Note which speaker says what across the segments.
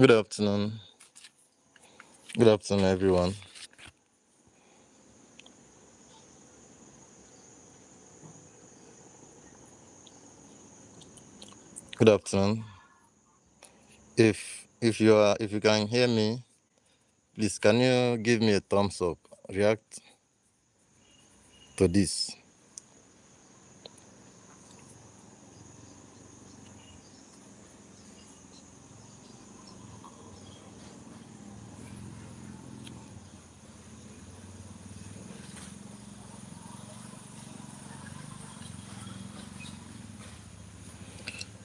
Speaker 1: Good afternoon. Good afternoon, everyone. Good afternoon. If you can hear me, please can you give me a thumbs up? React to this.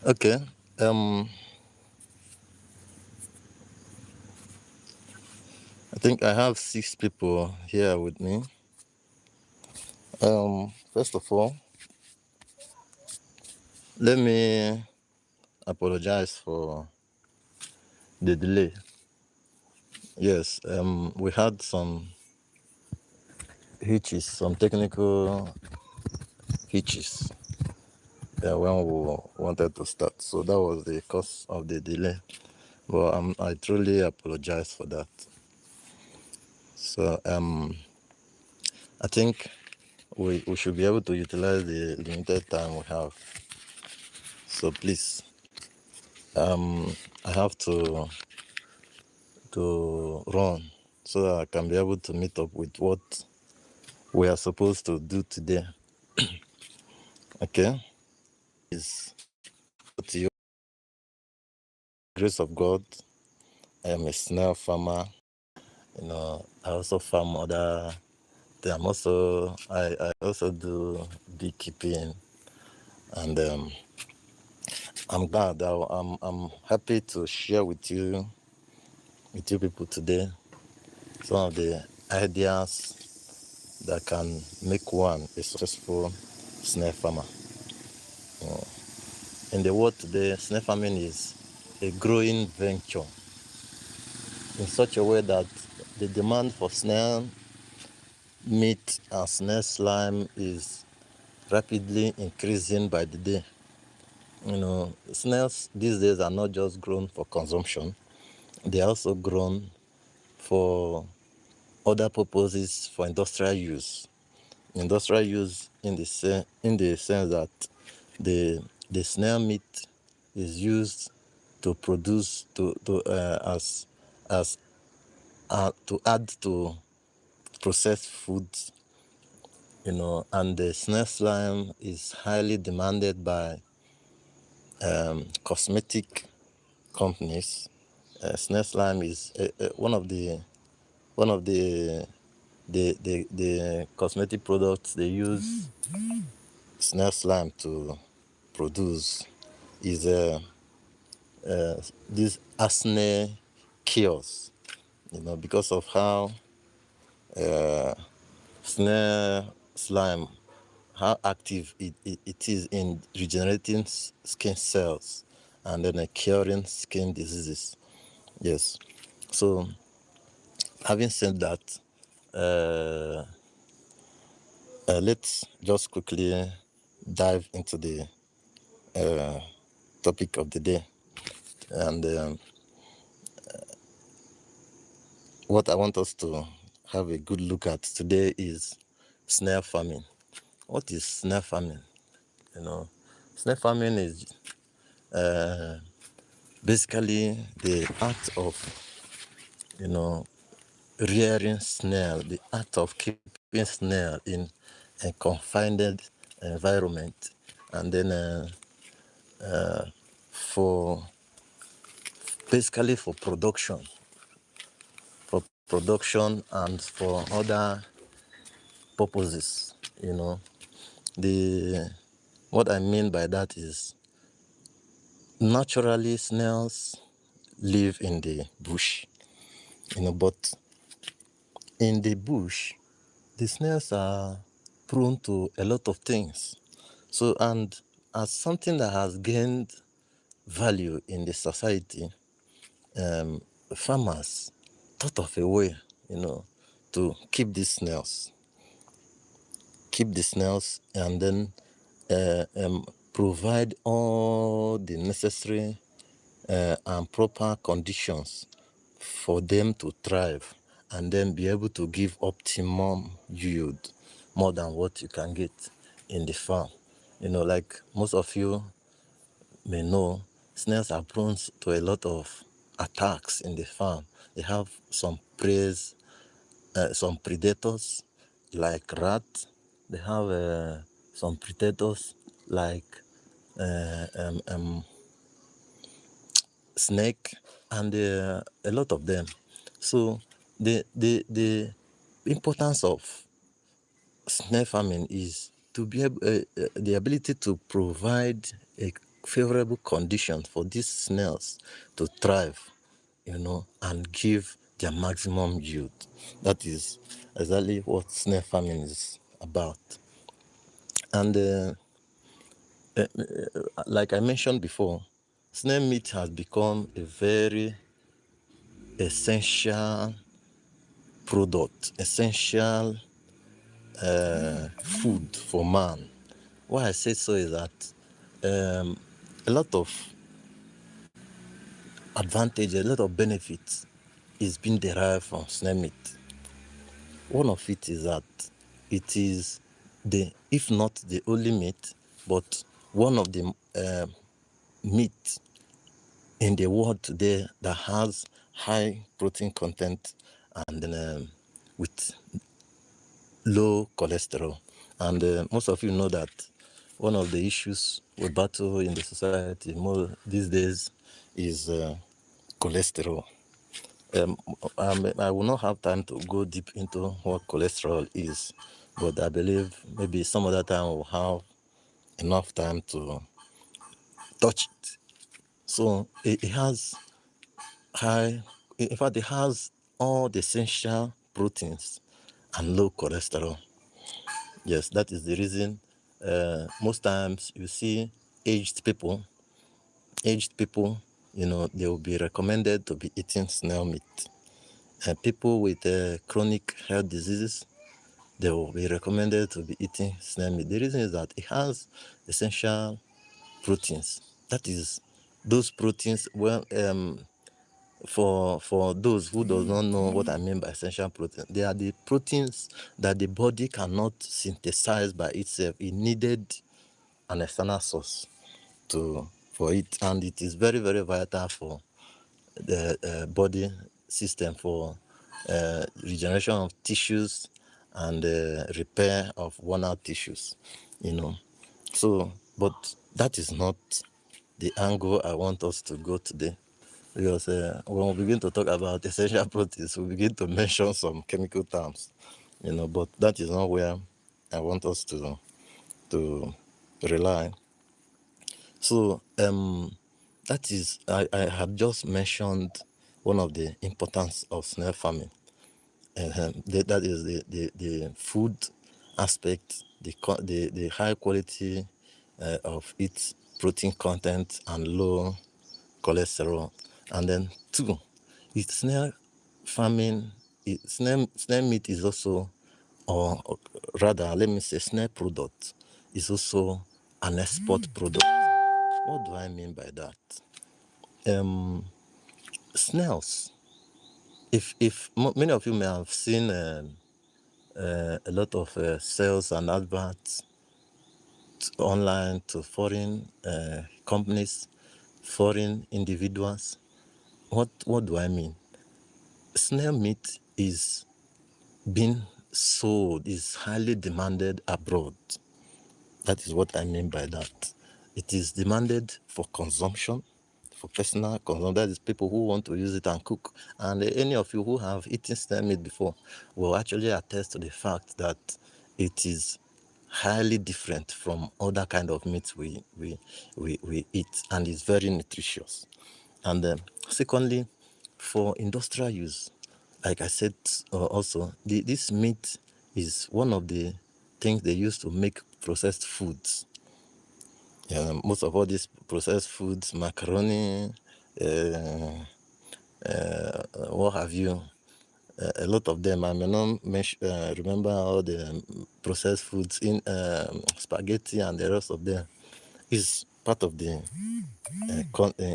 Speaker 1: Okay. I think I have 6 people here with me. First of all, let me apologize for the delay. Yes, we had some hitches, some technical hitches when we wanted to start. So that was the cause of the delay. But I truly apologize for that. So I think we should be able to utilize the limited time we have. So please, I have to run so that I can be able to meet up with what we are supposed to do today. Okay, is to you, grace of God. I am a snail farmer. I also farm other. I also do beekeeping, and I'm glad that I'm happy to share with you people today some of the ideas that can make one a successful snail farmer. In the world today, snail farming is a growing venture in such a way that the demand for snail meat and snail slime is rapidly increasing by the day. Snails these days are not just grown for consumption, they are also grown for other purposes, for industrial use. Industrial use in the sense that the snail meat is used to produce to add to processed foods, and the snail slime is highly demanded by cosmetic companies. Snail slime is one of the cosmetic products they use snail slime to produce is this acne cures, because of how snail slime, how active it is in regenerating skin cells and then curing skin diseases. Yes. So, having said that, let's just quickly dive into the topic of the day. And what I want us to have a good look at today is snail farming. What is snail farming? Snail farming is basically the act of, rearing snail, the act of keeping snail in a confined environment, and then for basically for production and for other purposes. What I mean by that is, naturally snails live in the bush, but in the bush the snails are prone to a lot of things. So, and as something that has gained value in the society, farmers thought of a way, to keep the snails, and then provide all the necessary and proper conditions for them to thrive and then be able to give optimum yield, more than what you can get in the farm. Like most of you may know, snails are prone to a lot of attacks in the farm. They have some some predators like rat. They have some predators like snake, and a lot of them. So the importance of snail farming is to be able, the ability to provide a favorable condition for these snails to thrive, and give their maximum yield. That is exactly what snail farming is about. And like I mentioned before, snail meat has become a very essential product, essential food for man. Why I say so is that a lot of advantage, a lot of benefits is being derived from snail meat. One of it is that it is if not the only meat, but one of the meat in the world today that has high protein content and then with low cholesterol. And most of you know that one of the issues we battle in the society more these days is cholesterol. I will not have time to go deep into what cholesterol is, but I believe maybe some other time we'll have enough time to touch it. So it has in fact, it has all the essential proteins and low cholesterol. Yes, that is the reason most times you see aged people, they will be recommended to be eating snail meat. People with chronic health diseases, they will be recommended to be eating snail meat. The reason is that it has essential proteins. That is, those proteins, for those who does not know what I mean by essential protein, they are the proteins that the body cannot synthesize by itself. It needed an external source for it, and it is very, very vital for the body system, for regeneration of tissues and repair of worn out tissues. So, but that is not the angle I want us to go today. Because when we begin to talk about essential proteins, we begin to mention some chemical terms, but that is not where I want us to rely. So that is, I had just mentioned one of the importance of snail farming. That is the food aspect, the high quality of its protein content and low cholesterol. And then two, snail farming, snail meat is also, or rather, let me say, snail product is also an export product. What do I mean by that? Snails. If many of you may have seen a lot of sales and adverts online to foreign companies, foreign individuals. What do I mean? Snail meat is being sold, is highly demanded abroad. That is what I mean by that. It is demanded for consumption, for personal consumption. That is people who want to use it and cook. And any of you who have eaten snail meat before will actually attest to the fact that it is highly different from other kind of meats we eat, and is very nutritious. And secondly, for industrial use, like I said, also, this meat is one of the things they use to make processed foods. Most of all these processed foods, macaroni, what have you, a lot of them, I may not remember all the processed foods in spaghetti and the rest of them, is part of the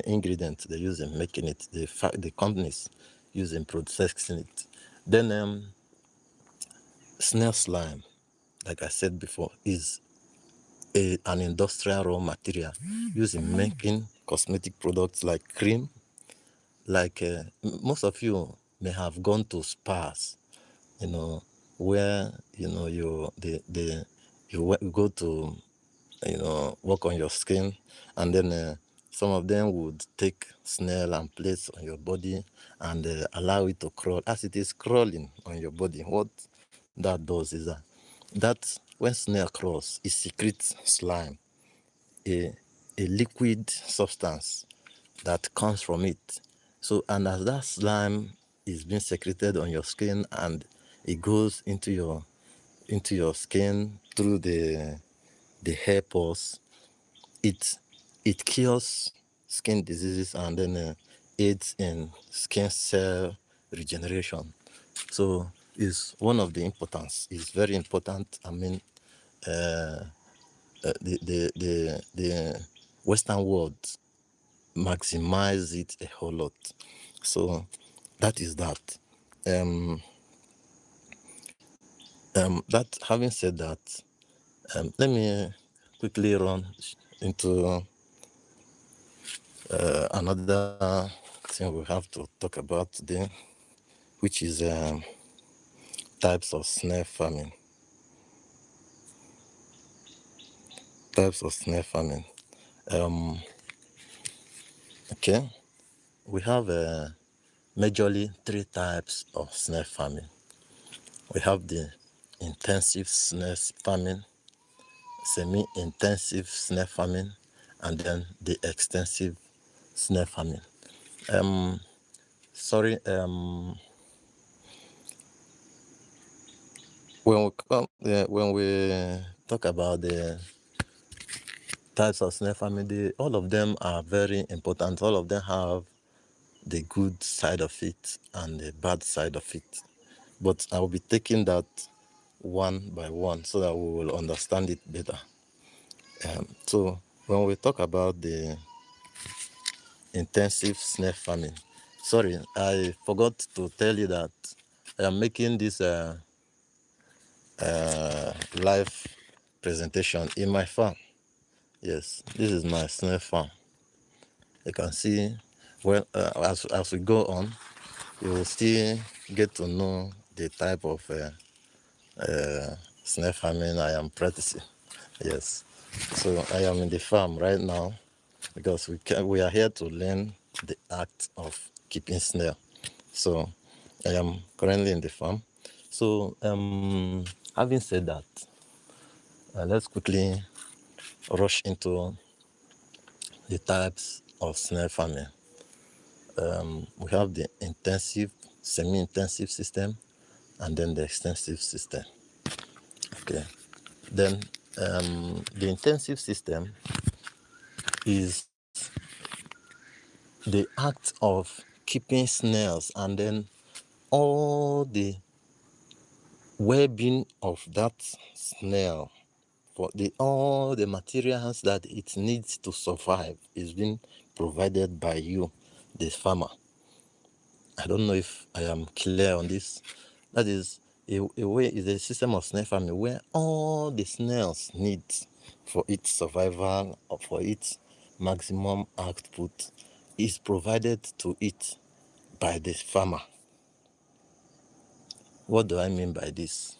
Speaker 1: ingredient they use in making it. The companies use in processing it. Then snail slime, like I said before, is an industrial raw material used in making cosmetic products like cream. Like most of you may have gone to spas, where you go to work on your skin, and then some of them would take snail and place on your body and allow it to crawl. As it is crawling on your body, what that does is that when snail crawls, it secretes slime, a liquid substance that comes from it. So, and as that slime is being secreted on your skin and it goes into your skin through the hair pores, it cures skin diseases and then aids in skin cell regeneration. So it's one of the importance. It's very important. I mean, the Western world maximize it a whole lot. So that is that. That having said that, let me quickly run into another thing we have to talk about today, which is types of snail farming. Types of snail farming. Okay, we have majorly 3 types of snail farming. We have the intensive snail farming, semi-intensive snail farming, and then the extensive snail farming. When we talk about the types of snail farming, all of them are very important. All of them have the good side of it and the bad side of it. But I will be taking that one by one so that we will understand it better. So when we talk about the intensive snail farming, sorry, I forgot to tell you that I am making this live presentation in my farm. Yes, this is my snail farm. You can see, well, as we go on, you will still get to know the type of snail farming I am practicing. Yes, so I am in the farm right now because we are here to learn the act of keeping snail. So I am currently in the farm. So having said that, let's quickly rush into the types of snail farming. We have the intensive, semi-intensive system, and then the extensive system. Okay. Then the intensive system is the act of keeping snails and then all the well-being of that snail, for all the materials that it needs to survive is being provided by you, the farmer. I don't know if I am clear on this. That is a system of snail farming where all the snails need for its survival or for its maximum output is provided to it by the farmer. What do I mean by this?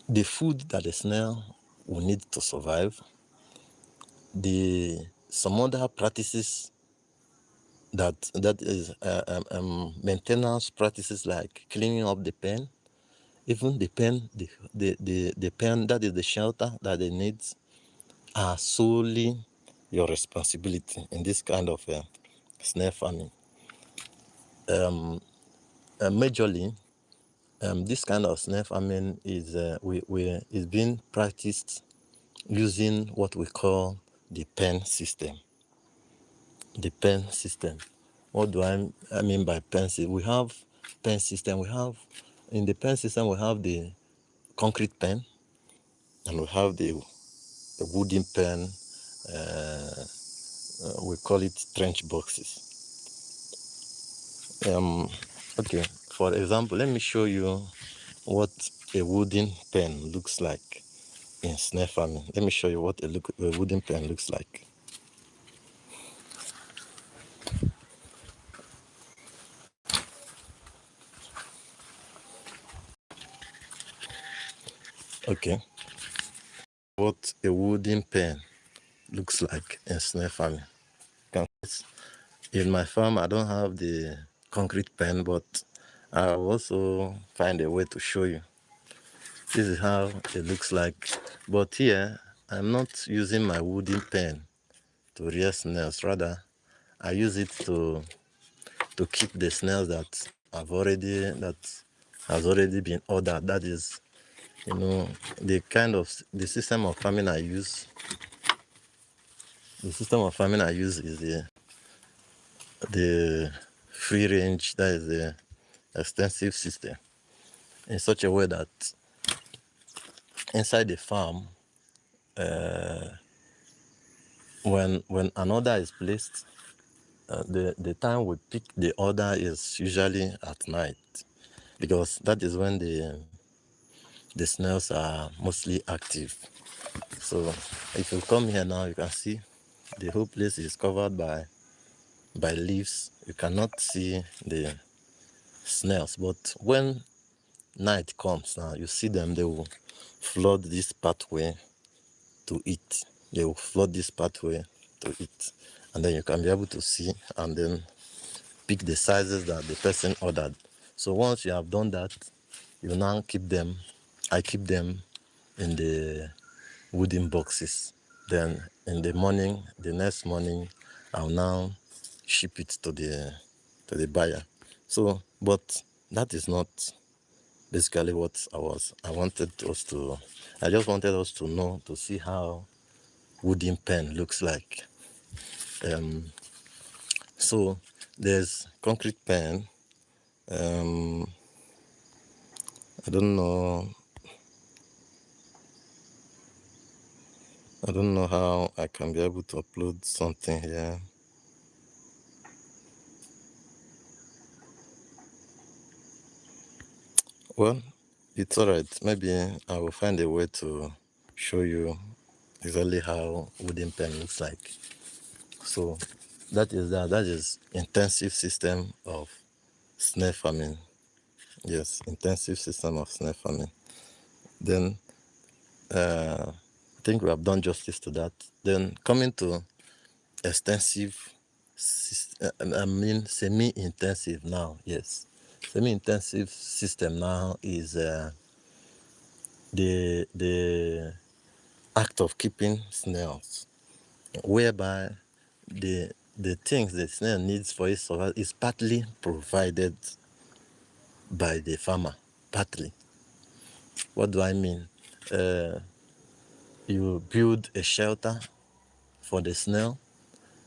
Speaker 1: The food that the snail will need to survive, some other practices that is maintenance practices like cleaning up the pen, even the pen, the pen, that is the shelter that they need, are solely your responsibility in this kind of snail farming. Majorly, this kind of snail farming is is being practiced using what we call the pen system. The pen system. What do I mean by pen system? We have pen system. In the pen system we have the concrete pen, and we have the wooden pen. We call it trench boxes. Okay, for example, let me show you what a wooden pen looks like in snail farming. Let me show you what a wooden pen looks like. Okay, what a wooden pen looks like in snail farming. In my farm, I don't have the concrete pen, but I'll also find a way to show you. This is how it looks like. But here, I'm not using my wooden pen to rear snails. Rather, I use it to keep the snails that has already been ordered. That is, the system of farming I use. The system of farming I use is the free range. That is the extensive system, in such a way that inside the farm, when an order is placed, the time we pick the order is usually at night, because that is when the snails are mostly active. So if you come here now, you can see the whole place is covered by leaves. You cannot see the snails, but when night comes now, you see them. They will flood this pathway to eat. They will flood this pathway to eat, and then you can be able to see and then pick the sizes that the person ordered. So once you have done that, you now keep them. I keep them in the wooden boxes. Then in the morning, the next morning, I'll now ship it to the buyer. So, but that is not basically what I wanted us to. I just wanted us to know, to see how wooden pen looks like. So there's concrete pen. I don't know how I can be able to upload something here. Well, it's all right. Maybe I will find a way to show you exactly how wooden pen looks like. So that is intensive system of snail farming. Yes, intensive system of snail farming. Then I think we have done justice to that. Then coming to extensive, semi-intensive now. Yes, semi-intensive system now is the act of keeping snails, whereby the things the snail needs for its survival is partly provided by the farmer. Partly. What do I mean? You build a shelter for the snail,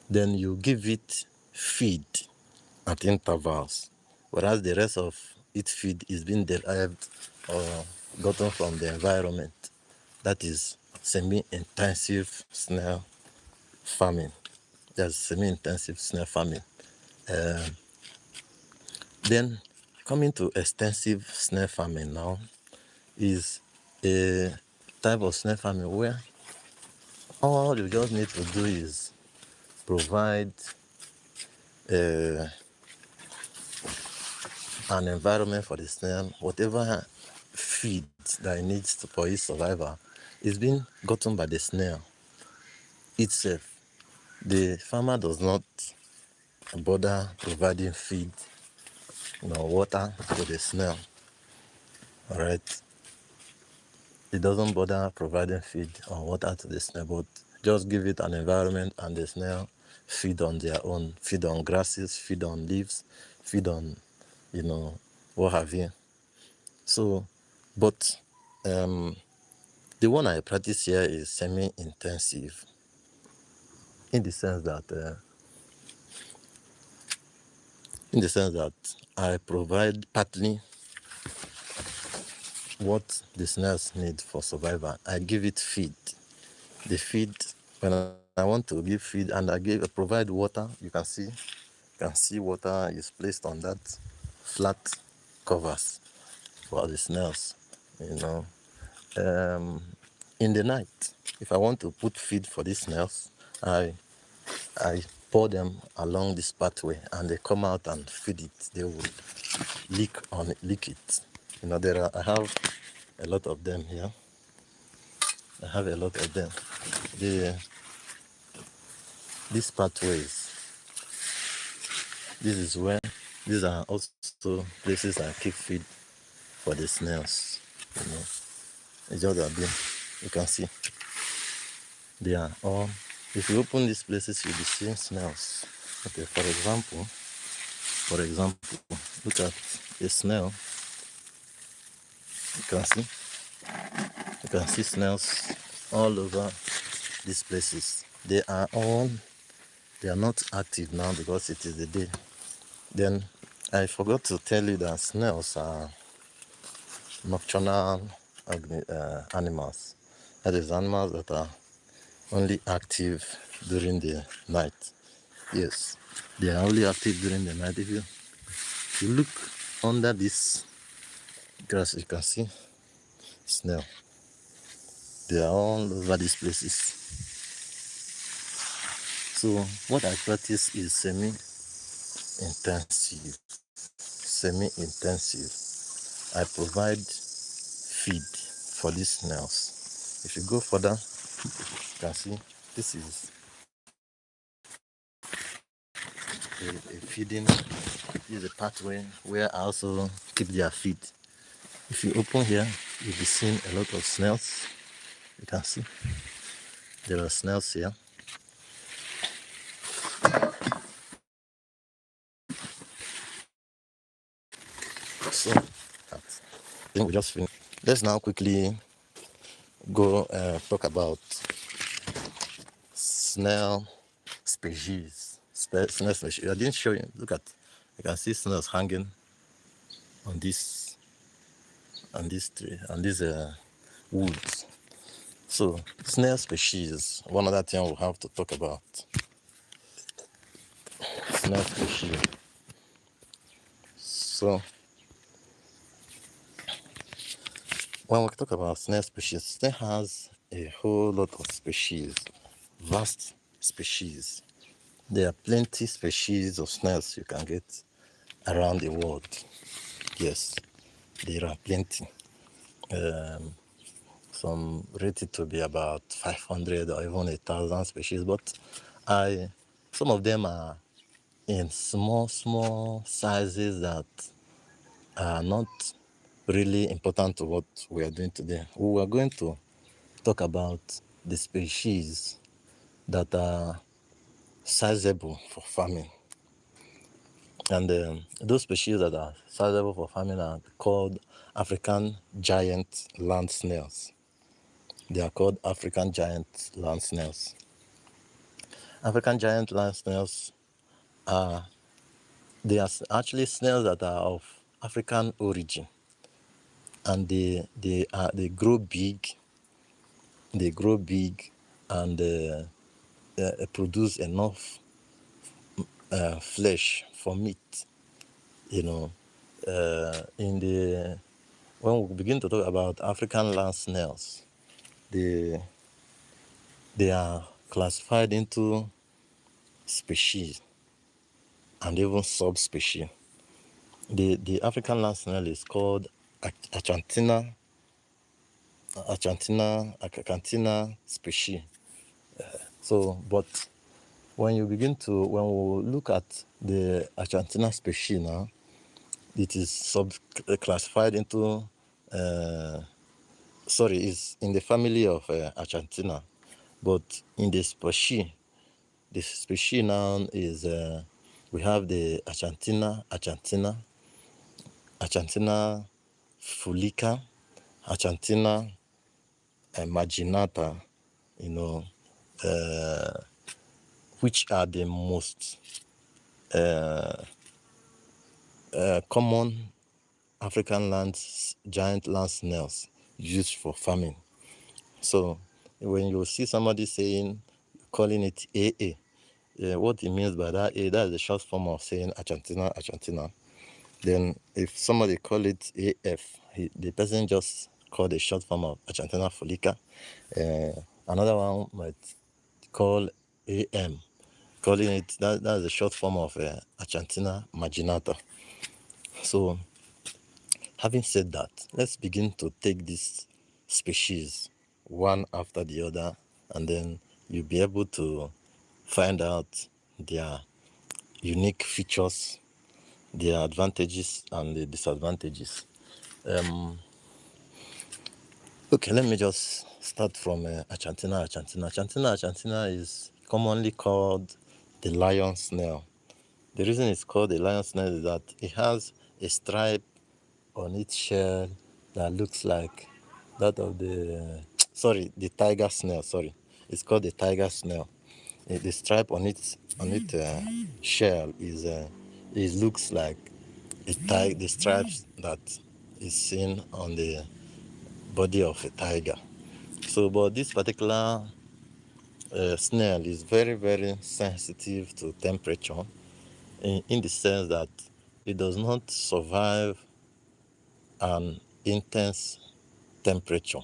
Speaker 1: then you give it feed at intervals, whereas the rest of its feed is being derived or gotten from the environment. That is semi-intensive snail farming. That's semi-intensive snail farming. Then coming to extensive snail farming now is a type of snail farming where all you just need to do is provide an environment for the snail. Whatever feed that it needs for its survival is being gotten by the snail itself. The farmer does not bother providing feed, water to the snail. All right. It doesn't bother providing feed or water to the snail, but just give it an environment and the snail feed on their own, feed on grasses, feed on leaves, feed on, what have you. So, but the one I practice here is semi-intensive, in the sense that I provide partly what the snails need for survival. I give it feed. The feed, when I want to give feed, and I provide water. You can see water is placed on that flat covers for the snails. You know, in the night, if I want to put feed for these snails, I pour them along this pathway, and they come out and feed it. They will lick it. I have a lot of them here. I have a lot of them. These pathways, this is where these are also places I keep feed for the snails. It's just that you can see they are all. If you open these places, you'll be seeing snails. Okay, for example, look at a snail. You can see snails all over these places. They are not active now because it is the day. Then I forgot to tell you that snails are nocturnal animals. That is, animals that are only active during the night. Yes, they are only active during the night. If you look under this grass, you can see snail. They are all over these places. So what I practice is semi-intensive. I provide feed for these snails. If you go further, you can see this is a feeding. This is a pathway where I also keep their feed. If you open here, you'll be seeing a lot of snails. You can see there are snails here. So I think we just finished. Let's now quickly go talk about snail species. Snail species. I didn't show you. Look at, you can see snails hanging on this tree, on these woods. So snail species. One other thing we'll have to talk about. Snail species. So when we talk about snail species, snail has a whole lot of species, vast species. There are plenty species of snails you can get around the world. Yes, there are plenty. Some rated to be about 500 or even 1,000 species, but some of them are in small sizes that are not really important to what we are doing today. We are going to talk about the species that are sizable for farming. And those species that are sizable for farming are called African giant land snails. They are called African giant land snails. African giant land snails they are actually snails that are of African origin, and they grow big. They grow big and produce enough flesh for meat. When we begin to talk about African land snails, they are classified into species and even subspecies. The African land snail is called Achantina species. So, but when we look at the Achantina species now, it is classified into, is in the family of Achantina, but in the species now is, we have the Achantina fulica, Achantina marginata, which are the most common African giant land snails used for farming. So when you see somebody calling it AA, what it means by that, that is the short form of saying Argentina. Then if somebody call it AF, the person just called the short form of Argentina folica. Another one might call AM, calling it, that's the short form of Argentina marginata. So having said that, let's begin to take these species one after the other, and then you'll be able to find out their unique features, their advantages and the disadvantages. Okay, let me just start from Argentina. Argentina is commonly called the lion snail. The reason it's called the lion snail is that it has a stripe on its shell that looks like that of the the tiger snail. It's called the tiger snail. The stripe on its shell looks like the stripes that is seen on the body of a tiger. So, but this particular snail is very, very sensitive to temperature in the sense that it does not survive an intense temperature.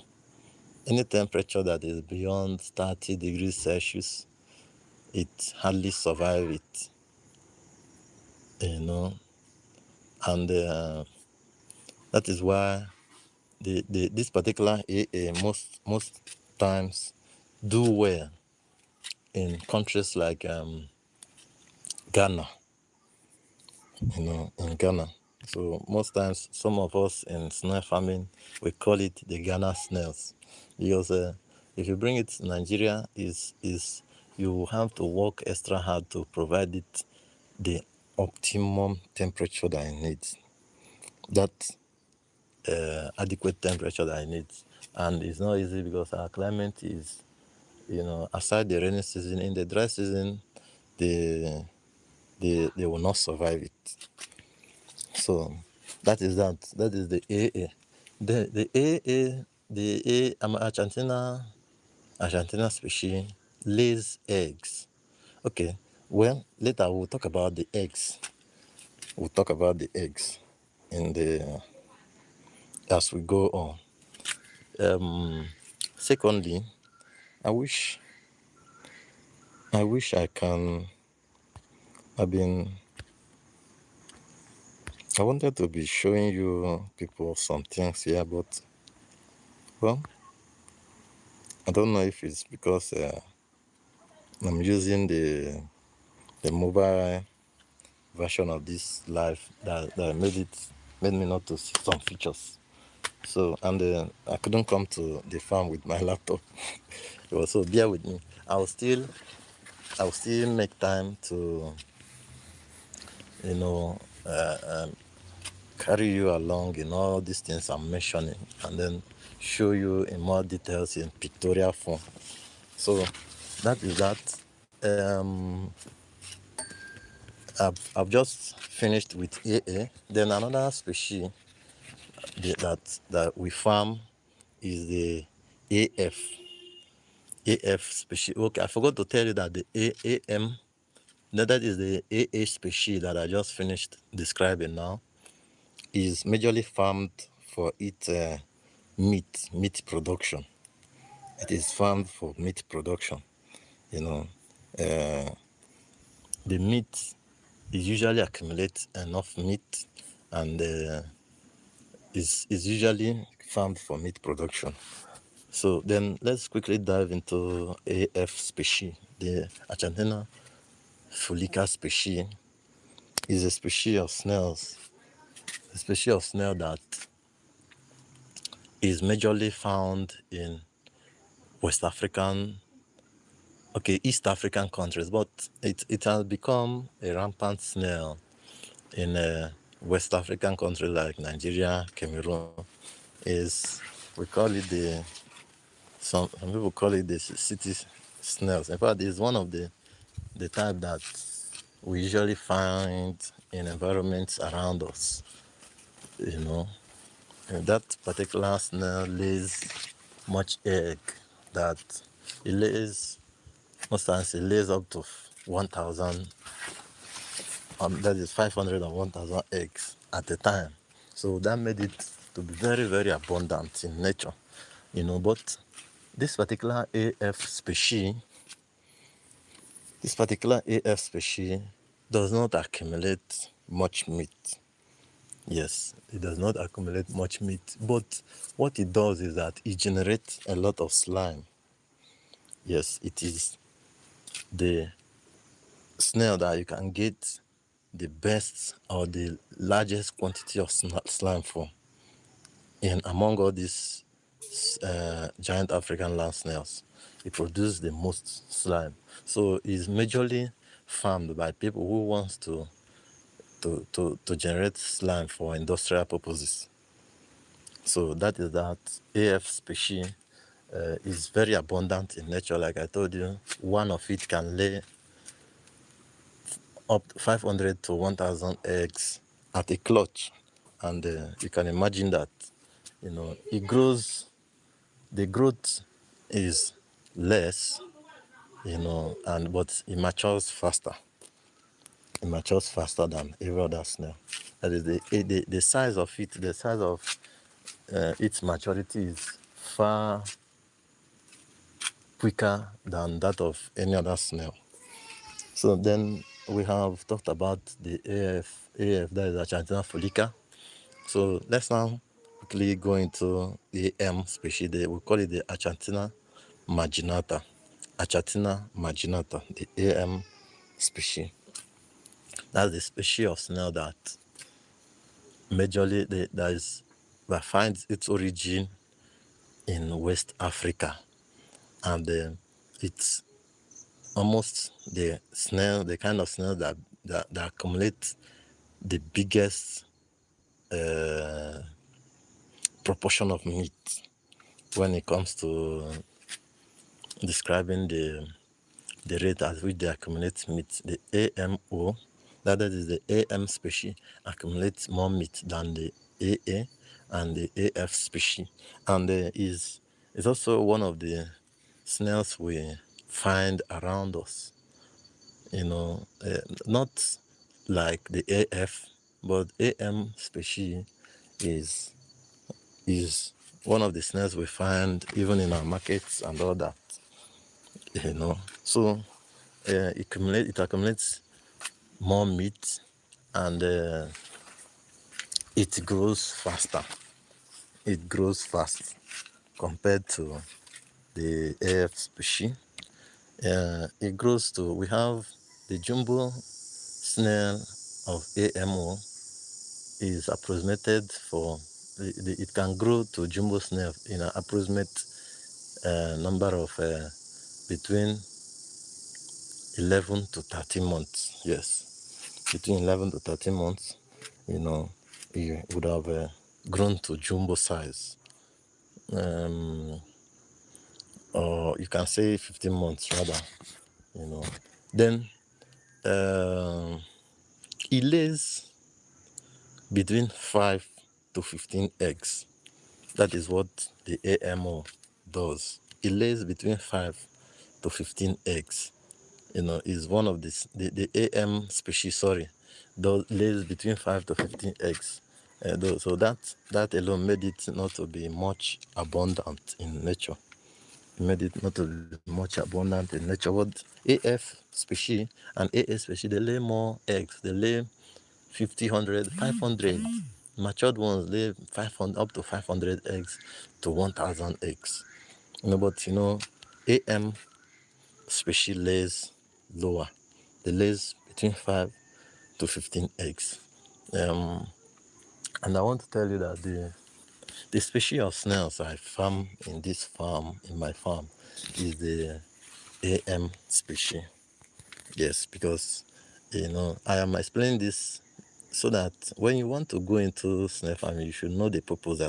Speaker 1: Any temperature that is beyond 30 degrees Celsius, it hardly survives it, and that is why this particular AA most times do well in countries like Ghana, in Ghana. So most times, some of us in snail farming, we call it the Ghana snails, because if you bring it to Nigeria, is you have to work extra hard to provide it the optimum temperature that it needs, that adequate temperature that it needs, and it's not easy because our climate is, aside the rainy season, in the dry season, they will not survive it. So that is the AA. The AA, the Argentina species lays eggs. Okay, well, later we'll talk about the eggs. We'll talk about the eggs in the as we go on. Secondly, I wish I can. I wanted to be showing you people some things here, but well, I don't know if it's because I'm using the mobile version of this live that made me not to see some features. So, and I couldn't come to the farm with my laptop. So bear with me. I'll still make time to carry you along in all these things I'm mentioning, and then show you in more details in pictorial form. So that is that. I've just finished with AA. Then another species that we farm is the AF. AF species. Okay, I forgot to tell you that the AM, that is the AA species that I just finished describing now, is majorly farmed for its meat production. It is farmed for meat production. The meat is usually accumulates enough meat, and is usually farmed for meat production. So then let's quickly dive into AF species. The Argentina folica species is a species of snails, that is majorly found in East African countries, but it has become a rampant snail in West African countries like Nigeria, Cameroon. We call it some people call it the city snails. In fact, it's one of the type that we usually find in environments around us. you know. And that particular snail lays much egg that it lays, most times it lays up to 1,000, that is 500 and 1,000 eggs at a time. So that made it to be very, very abundant in nature, you know. But this particular AF species does not accumulate much meat. Yes, it does not accumulate much meat, but what it does is that it generates a lot of slime. Yes, it is the snail that you can get the best or the largest quantity of slime from in among all these giant African land snails. It produces the most slime. So it's majorly farmed by people who wants to generate slime for industrial purposes. So that is that AF species is very abundant in nature. Like I told you, one of it can lay up to 500 to 1,000 eggs at a clutch. And you can imagine that, you know, it grows, the growth is less, you know, but it matures faster. It matures faster than every other snail. That is the size of it, the size of its maturity is far quicker than that of any other snail. So then we have talked about the AF, that is Achantina folica. So let's now quickly go into the AM species. We call it the Achantina marginata. Achantina marginata, the AM species. That's the species of snail that majorly that finds its origin in West Africa, and it's almost the snail, the kind of snail that accumulates the biggest proportion of meat when it comes to describing the rate at which they accumulate meat. The AMO, that is the AM species, accumulates more meat than the AA and the AF species, and is also one of the snails we find around us. You know, not like the AF, but AM species is one of the snails we find even in our markets and all that. You know, so it accumulates more meat, and it grows faster. It grows fast compared to the AF species. It grows to, we have the jumbo snail of AMO is approximated for, it can grow to jumbo snail in an approximate number of between 11 to 13 months. Yes, between 11 to 13 months, you know, it would have grown to jumbo size. Or you can say 15 months rather, you know. Then it lays between 5 to 15 eggs. That is what the AMO does. It lays between 5 to 15 eggs. You know, is one of the AM species, sorry, lays between 5 to 15 eggs. So that alone made it not to be much abundant in nature. It made it not to be much abundant in nature. But AF species and AA species, they lay more eggs. They lay 50, 100, 500. Matured ones lay 500 up to 500 eggs to 1,000 eggs. You know, but you know, AM species lays lower. They lays between 5 to 15 eggs. And I want to tell you that the species of snails I farm in my farm, is the AM species. Yes, because, you know, I am explaining this so that when you want to go into snail farming, you should know the purpose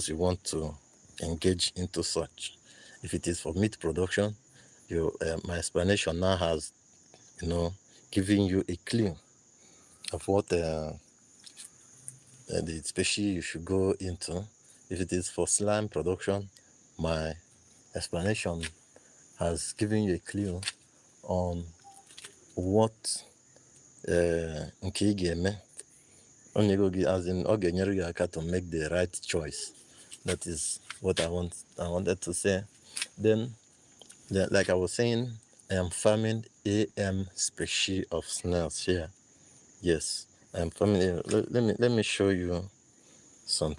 Speaker 1: you want to engage into such. If it is for meat production, my explanation now has, you know, given you a clue of what the species you should go into. If it is for slime production, my explanation has given you a clue on what nke ị ga-eme. As in, ọ ga-enyere gị aka to make the right choice. That is what I wanted to say. Then, like I was saying, I am farming AM species of snails here. Yes, I am farming. Let me show you some.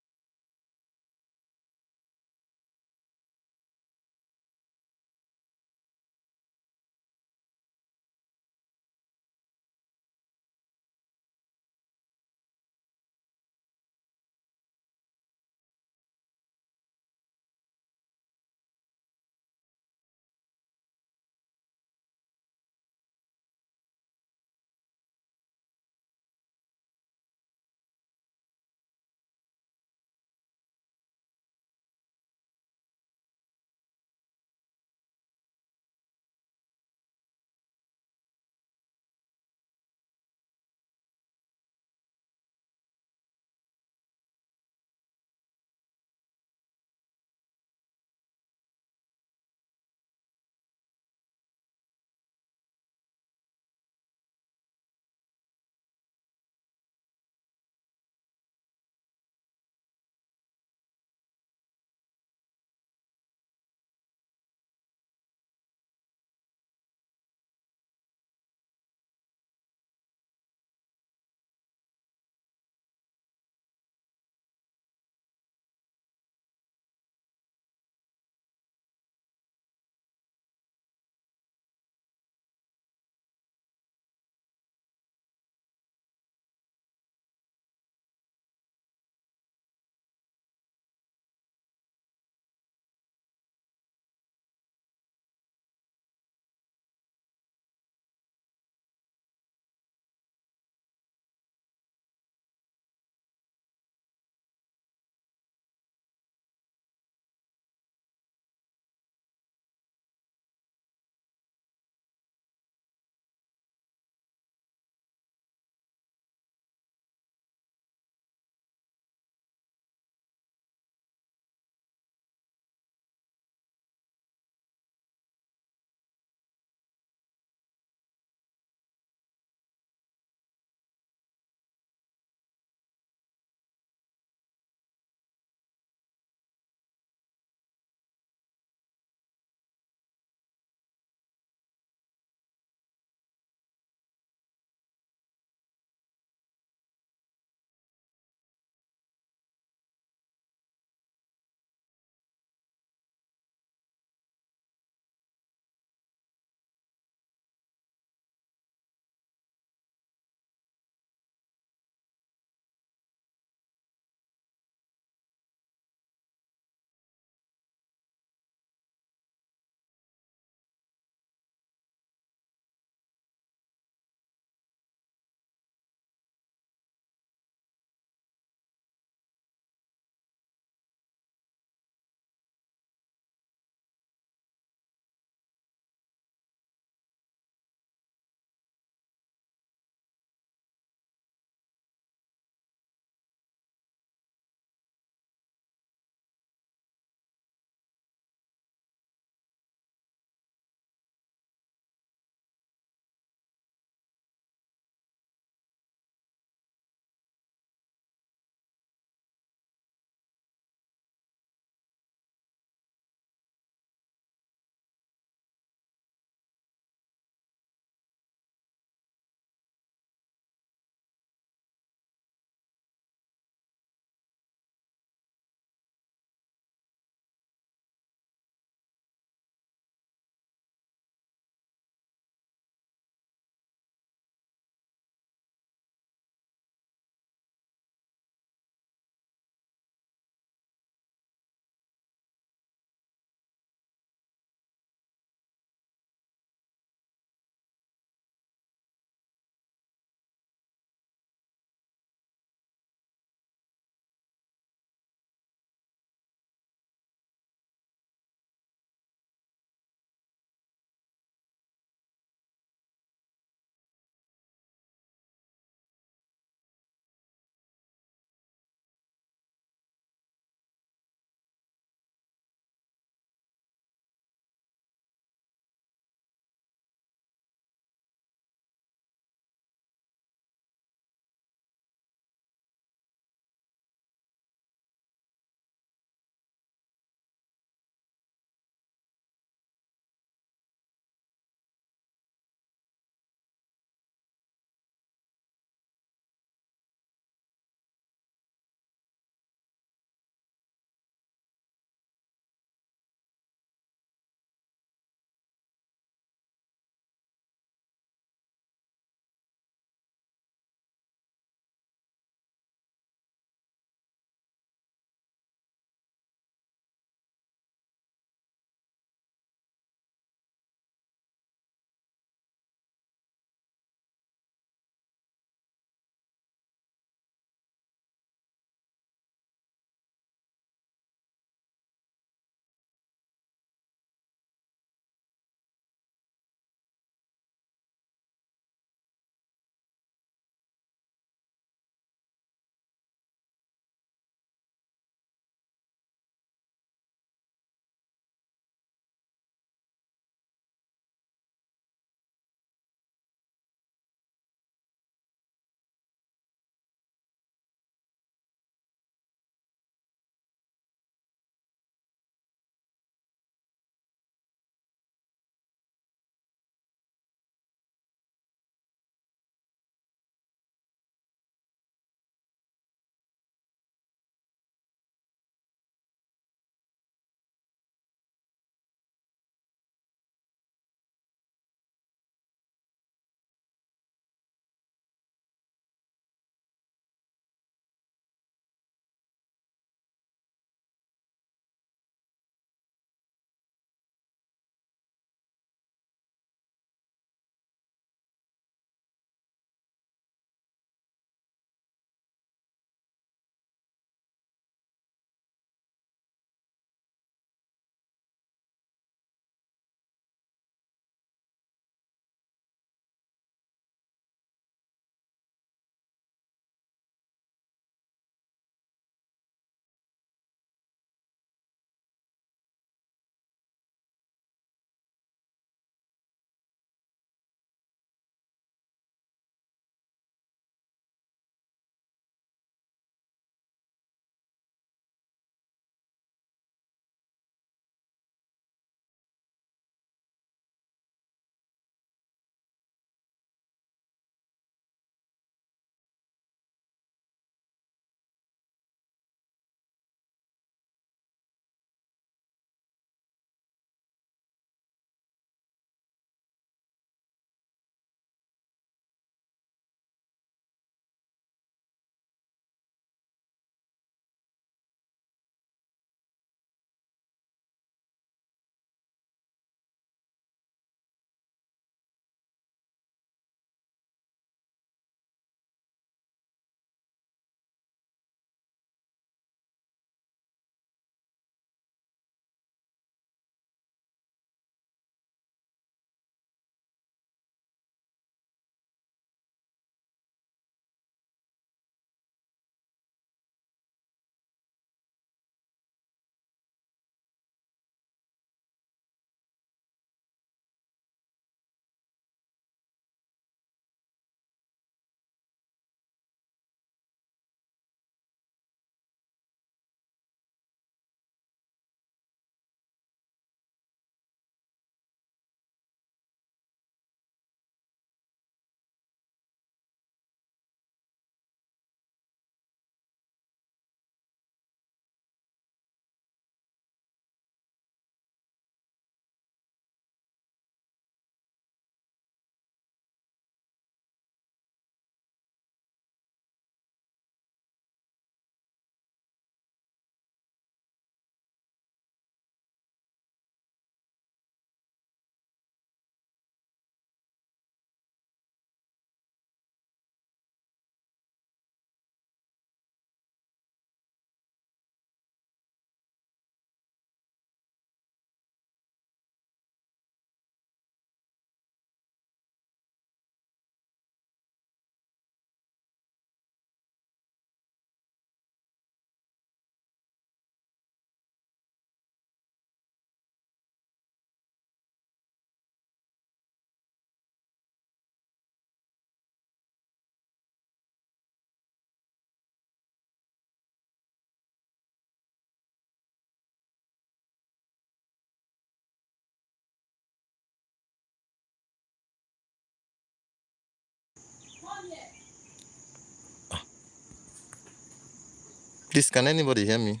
Speaker 1: Please, can anybody hear me?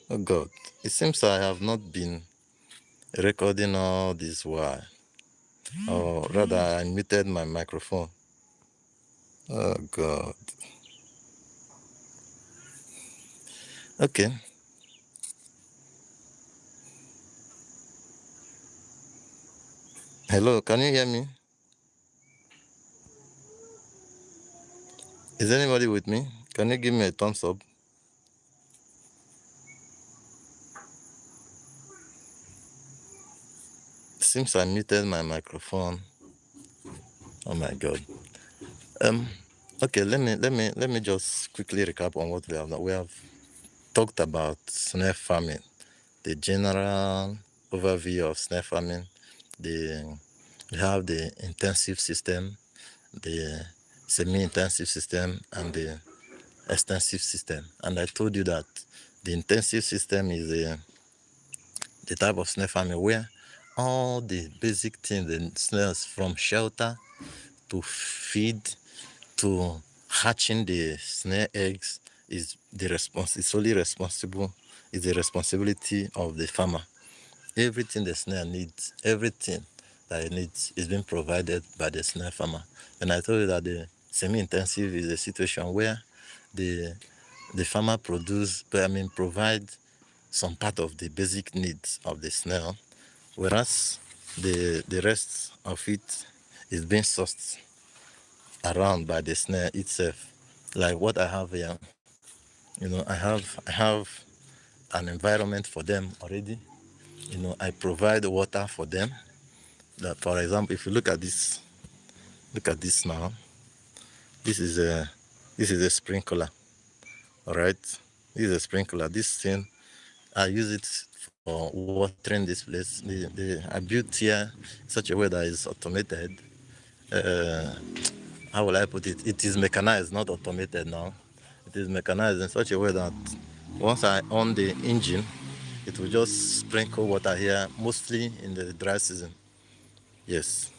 Speaker 1: Oh God, it seems I have not been recording all this while. Or rather, I muted my microphone. Oh God. Okay. Hello, can you hear me? Is anybody with me? Can you give me a thumbs up? Seems I muted my microphone. Oh my God. Okay, let me just quickly recap on what we have done. We have talked about snail farming, the general overview of snail farming. We have the intensive system, the semi-intensive system, and the extensive system. And I told you that the intensive system is the type of snail farming where all the basic things, the snails from shelter to feed to hatching the snail eggs is solely responsible, is the responsibility of the farmer. Everything the snail needs, everything that it needs is being provided by the snail farmer. And I told you that the semi-intensive is a situation where the farmer provide some part of the basic needs of the snail, whereas the rest of it is being sourced around by the snail itself. Like what I have here, I have an environment for them already. I provide water for them. That, for example, if you look at this now. This is a sprinkler. All right, this is a sprinkler. This thing, I use it for watering this place. I built here in such a way that is automated. How will I put it? It is mechanized, not automated now. It is mechanized in such a way that once I on the engine, it will just sprinkle water here, mostly in the dry season. Yes,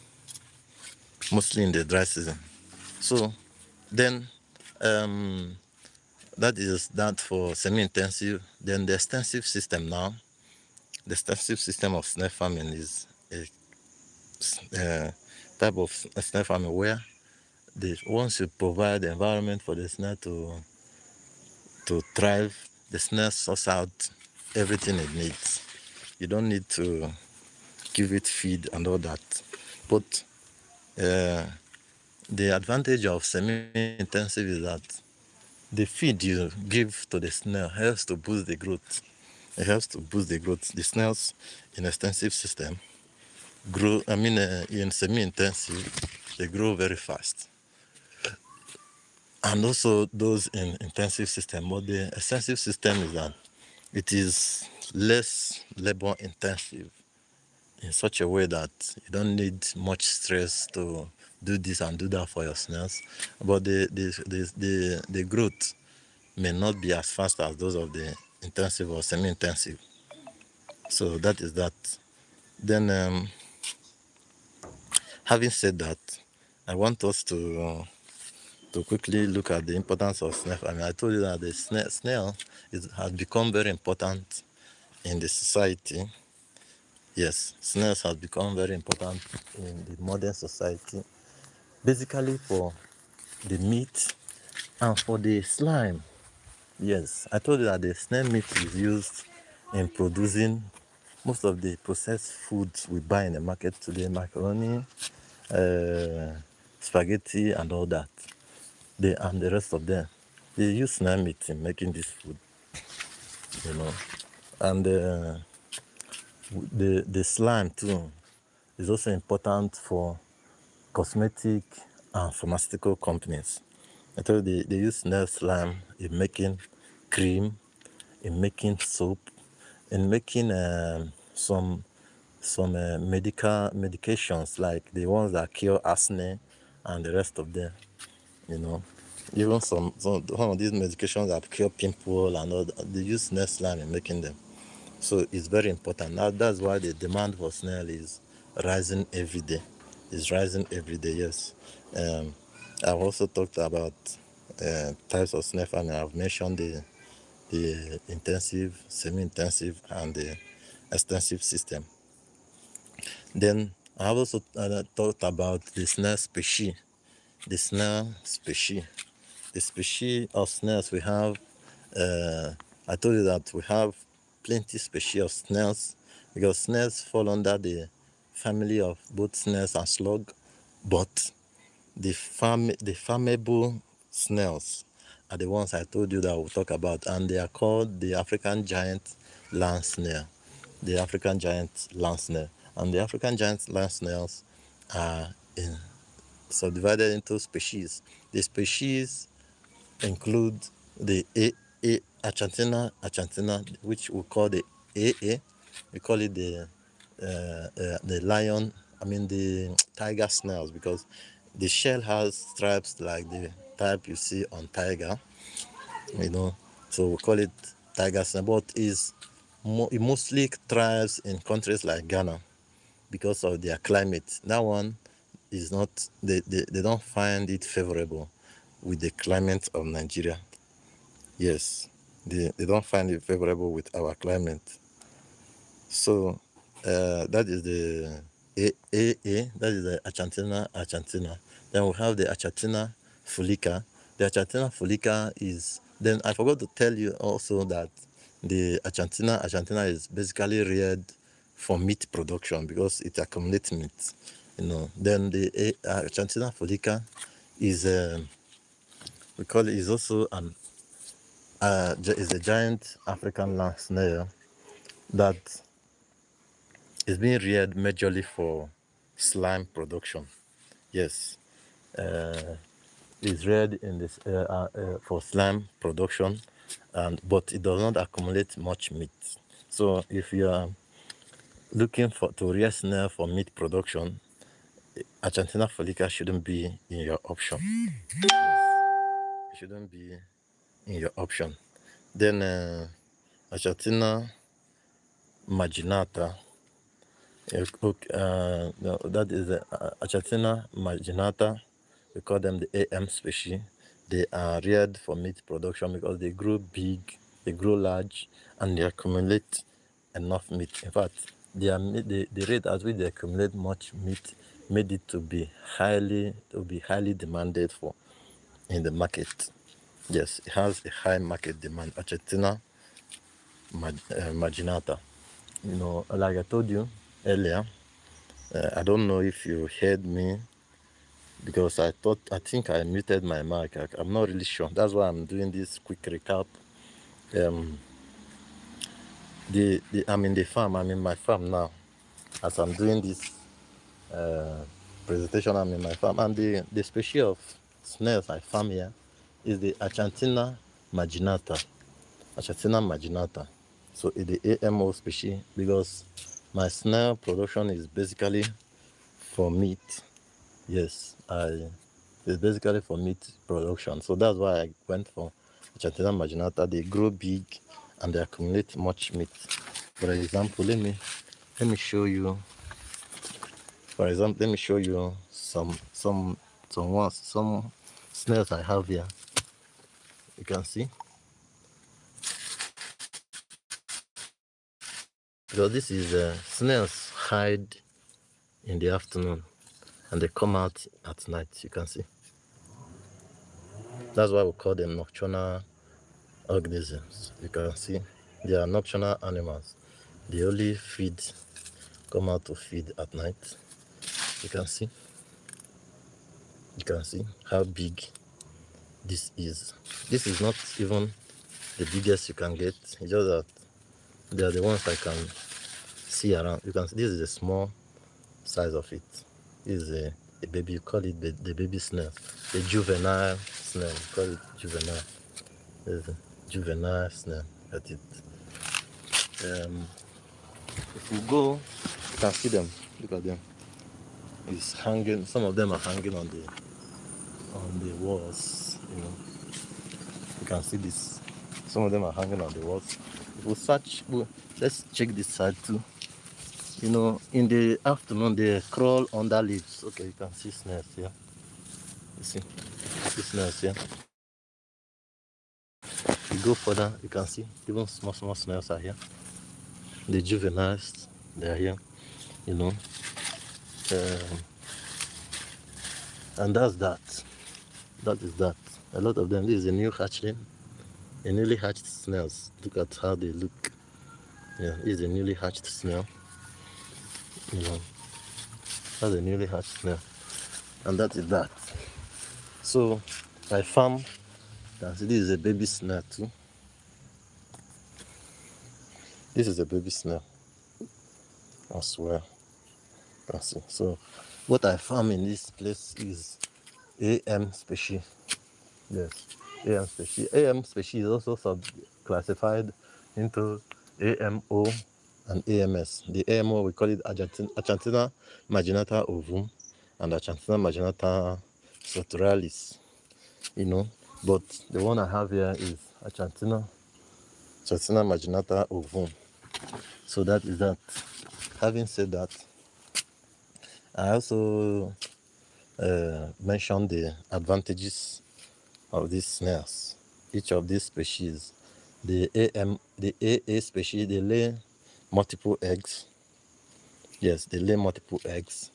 Speaker 1: mostly in the dry season. So then that is that for semi-intensive. Then the extensive system now. The extensive system of snail farming is a type of snail farming where once you provide the environment for the snail to thrive, the snail source out everything it needs. You don't need to give it feed and all that. But the advantage of semi-intensive is that the feed you give to the snail helps to boost the growth. It helps to boost the growth. The snails in extensive system grow, in semi-intensive, they grow very fast. And also those in intensive system. But the extensive system is that it is less labor intensive in such a way that you don't need much stress to do this and do that for your snails. But the growth may not be as fast as those of the intensive or semi-intensive. So that is that. Then, having said that, I want us to quickly look at the importance of snail. I told you that the snail has become very important in the society. Yes, snails has become very important in the modern society, basically for the meat and for the slime. Yes, I told you that the snail meat is used in producing most of the processed foods we buy in the market today, macaroni, spaghetti, and all that. And the rest of them, they use snail meat in making this food, And the slime too is also important for cosmetic and pharmaceutical companies. I told you they use snail slime in making cream, in making soap, in making some medications like the ones that cure asthma and the rest of them. Even some of these medications that cure pimple and all that, they use snail slime in making them. So it's very important. Now that's why the demand for snail is rising every day. It's rising every day. Yes. I've also talked about types of snail farming. I've mentioned the intensive, semi-intensive, and the extensive system. Then I have also talked about the snail species. The snail species. The species of snails we have, I told you that we have plenty species of snails, because snails fall under the family of both snails and slug, but the farmable snails are the ones I told you that we'll talk about, and they are called the African giant land snail. The African giant land snail. And the African giant land snails are subdivided into species. The species include the achantina, which we call the AA. We call it the lion, the tiger snails, because the shell has stripes like the type you see on tiger, so we call it tiger snail, but it mostly thrives in countries like Ghana because of their climate. That one is not, they don't find it favorable with the climate of Nigeria. Yes, they don't find it favorable with our climate. So that is the AA, that is the achantina. Then we have the Achantina fulica. The Achantina fulica is, then I forgot to tell you also that the Achantina is basically reared for meat production because it accumulates meat. Then the Achantina fulica is we call it, is also is a giant African land snail that is being reared majorly for slime production. Yes, it's reared in this for slime production, but it does not accumulate much meat. So if you are looking to rear snail for meat production, Achantina fulica shouldn't be in your option. Yes, it shouldn't be in your option. Then Achantina marginata. No, that is Achantina marginata. We call them the AM species. They are reared for meat production because they grow big, they grow large, and they accumulate enough meat. In fact, the rate at which they accumulate much meat made it to be highly demanded for in the market. Yes, it has a high market demand. Achantina marginata. Like I told you earlier, I don't know if you heard me because I think I muted my mic. I'm not really sure. That's why I'm doing this quick recap. I'm in the farm. I'm in my farm now. As I'm doing this presentation, I'm in my farm, and the species of snails I farm here is the Achantina marginata. Achantina marginata. So it's the AMO species because my snail production is basically for meat. Yes, it's basically for meat production. So that's why I went for Achantina marginata. They grow big and they accumulate much meat. For example, let me show you. For example, let me show you some snails I have here. You can see. Because this is snails hide in the afternoon and they come out at night. You can see. That's why we call them nocturnal organisms. You can see they are nocturnal animals. They only come out to feed at night. You can see how big this is. This is not even the biggest you can get. It's just that they are the ones I can see around. You can see this is a small size of it. This is a baby. You call it the baby snail, the juvenile snail. You call it juvenile. This is a juvenile snail. At it. If you go, you can see them. Look at them. It's hanging. Some of them are hanging on the walls. You can see this. Some of them are hanging on the walls. If we search, let's check this side too. In the afternoon they crawl under leaves. Okay, you can see snails here. You see snails here. You go further, you can see even small snails are here. The juveniles, they are here, you know. And that's that. That is that. A lot of them. This is a new hatchling, a newly hatched snails. Look at how they look. Yeah, this is a newly hatched snail. You know, that's a newly hatched snail, and that is that. So I farm. This is a baby snail too. This is a baby snail. I swear. You can see. So what I farm in this place is AM species. Yes, AM species. AM species is also classified into AMO and AMS. The AMO, we call it Achantina marginata ovum and Achantina marginata saturalis, you know. But the one I have here is Achantina marginata ovum. So that is that. Having said that, I also mentioned the advantages of these snails. Each of these species, the AA species, they lay multiple eggs. Yes, they lay multiple eggs,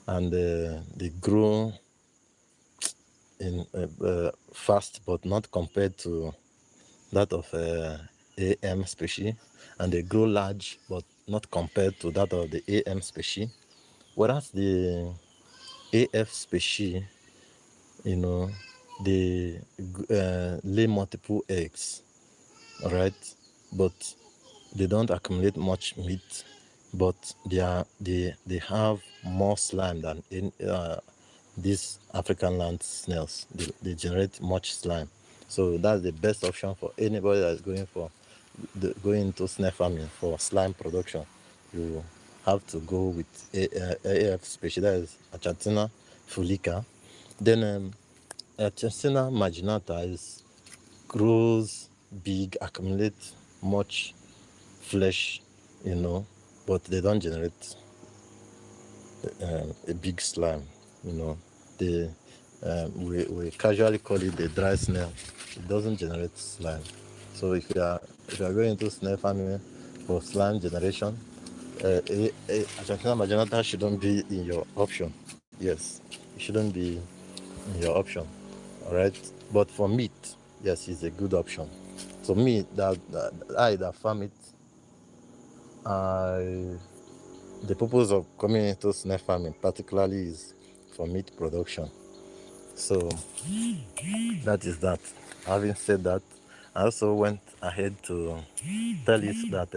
Speaker 1: and they grow in fast, but not compared to that of AM species, and they grow large, but not compared to that of the AM species. Whereas the AF species, you know, they lay multiple eggs, all right, but they don't accumulate much meat, but they have more slime than in these African land snails. They generate much slime, so that's the best option for anybody that's going into snail farming for slime production. You have to go with AF species, that is Achantina fulica. Then Achantina marginata grows big, accumulate much flesh, you know, but they don't generate a big slime, you know. They we casually call it the dry snail. It doesn't generate slime. So if you are going into snail farming for slime generation, Argentina marginata shouldn't be in your option. Yes, it shouldn't be in your option. All right, but for meat, yes, it's a good option. So me, that farm it, the purpose of coming into snail farming particularly is for meat production. So that is that. Having said that, I also went ahead to tell you that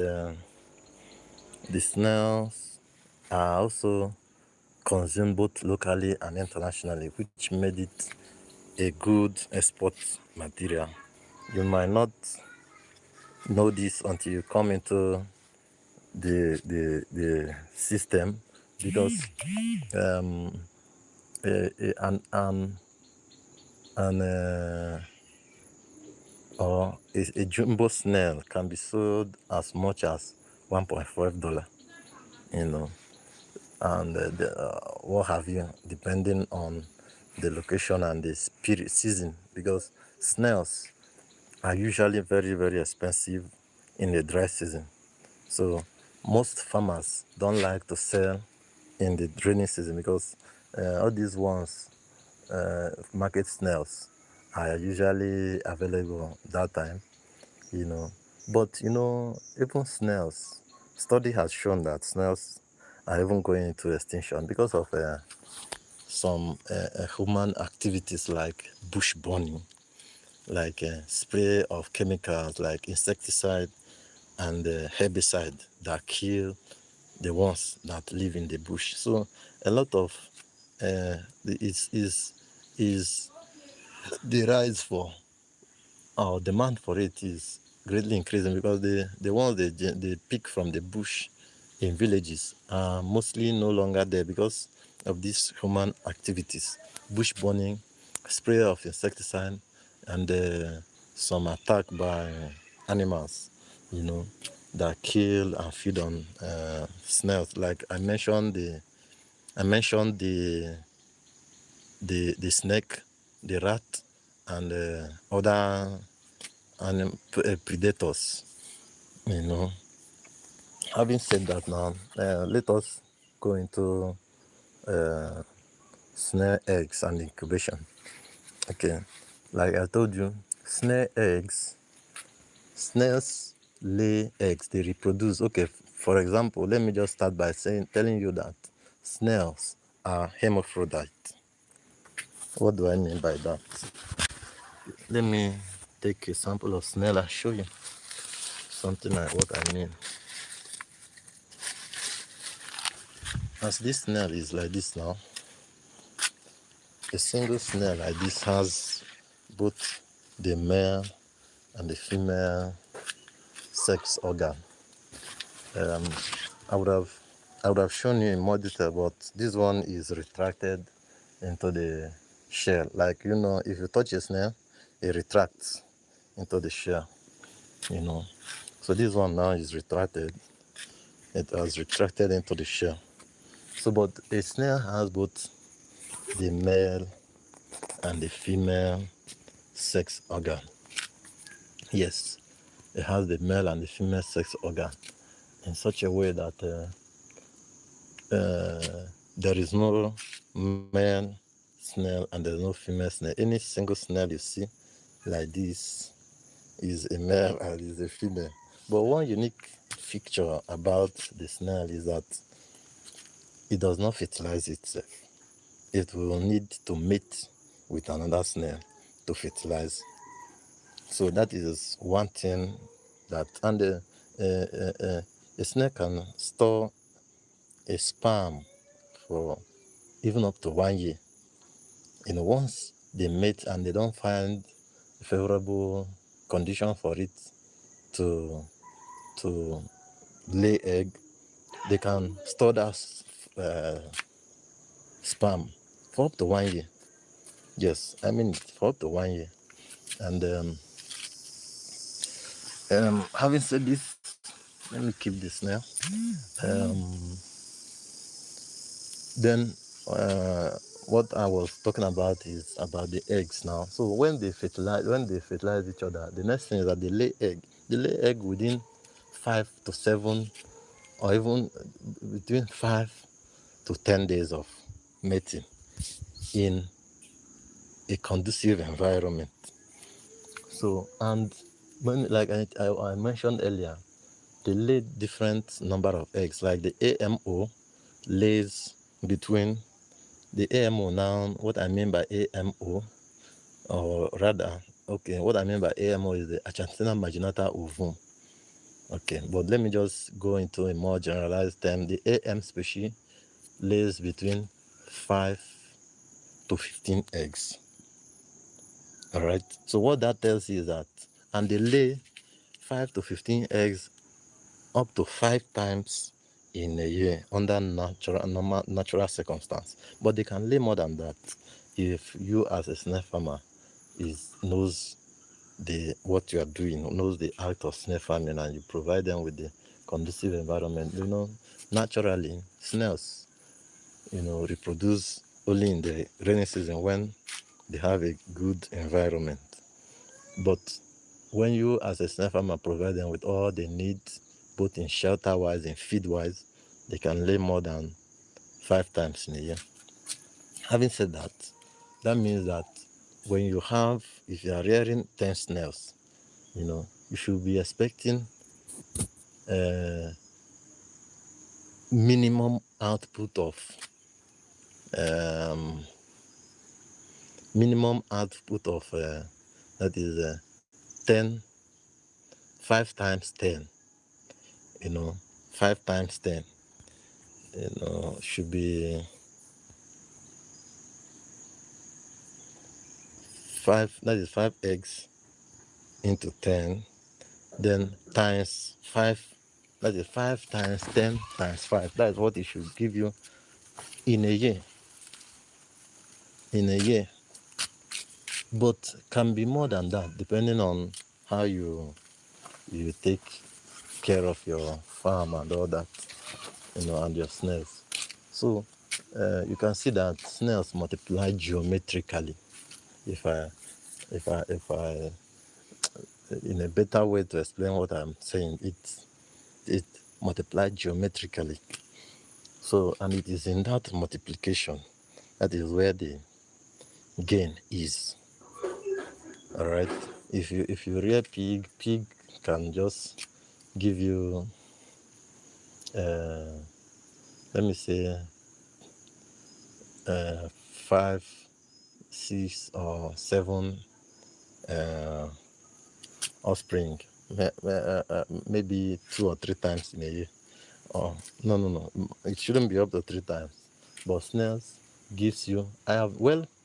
Speaker 1: the snails are also consumed both locally and internationally, which made it a good export material. You might not know this until you come into the system, because or a jumbo snail can be sold as much as $1.5, you know, and what have you, depending on the location and the spirit season, because snails are usually very expensive in the dry season. So most farmers don't like to sell in the rainy season, because all these ones, market snails, are usually available that time, you know. But you know, even snails, study has shown that snails are even going into extinction because of some human activities like bush burning, like spray of chemicals like insecticide and herbicide that kill the ones that live in the bush. So a lot of is the rise for our demand for it is greatly increasing, because the ones they pick from the bush in villages are mostly no longer there because of these human activities, bush burning, spray of insecticide, and some attack by animals, you know, that kill and feed on snails. Like I mentioned the snake, the rat, and other predators. You know, having said that, now let us go into snail eggs and incubation. Okay, like I told you, snails lay eggs, they reproduce. Okay, for example, let me just start by telling you that snails are hermaphrodite. What do I mean by that? Let me take a sample of snail and show you something like what I mean. As this snail is like this now, a single snail like this has both the male and the female sex organ. I would have shown you in more detail, but this one is retracted into the shell. Like, you know, if you touch a snail, it retracts into the shell, you know. So this one now is retracted. It has retracted into the shell. So, but a snail has both the male and the female sex organ. Yes, it has the male and the female sex organ in such a way that there is no male snail and there's no female snail. Any single snail you see like this is a male and is a female. But one unique feature about the snail is that it does not fertilize itself. It will need to mate with another snail to fertilize. So that is one thing that, and a snail can store a sperm for even up to 1 year. You know, once they mate and they don't find a favorable condition for it to lay egg, they can store that sperm for up to 1 year. Yes, I mean for up to 1 year. And having said this, let me keep this now. Then what I was talking about is about the eggs now. So when they fertilize each other, the next thing is that they lay egg. They lay egg within 5 to 7, or even between 5 to 10 days of mating in a conducive environment. So, and when, like I mentioned earlier, they lay different number of eggs. Like the AMO lays between the AMO now. What I mean by AMO, or rather, okay, what I mean by AMO is the Achanthina marginata ovum. Okay, but let me just go into a more generalized term. The AM species lays between 5 to 15 eggs. All right, so what that tells you is that, and they lay 5 to 15 eggs up to 5 times in a year under natural circumstance. But they can lay more than that if you as a snail farmer knows what you are doing, knows the act of snail farming, and you provide them with the conducive environment. You know, naturally snails, you know, reproduce only in the rainy season when they have a good environment. But when you as a snail farmer provide them with all they need, both in shelter wise and feed wise, they can lay more than 5 times in a year. Having said that, that means that when you have, if you are rearing 10 snails, you know, you should be expecting minimum output of 10, 5 times 10, you know, 5 times 10, you know, should be 5, that is 5 eggs into 10, then times 5, that is 5 times 10 times 5. That is what it should give you in a year. In a year. But can be more than that, depending on how you take care of your farm and all that, you know, and your snails. So you can see that snails multiply geometrically. If I in a better way to explain what I'm saying, it multiplies geometrically. So, and it is in that multiplication that is where the gain is. All right. If you rear pig can just give you, let me say, 5, 6, or 7 offspring, maybe 2 or 3 times in a year. Oh, no, it shouldn't be up to 3 times. But snails gives you,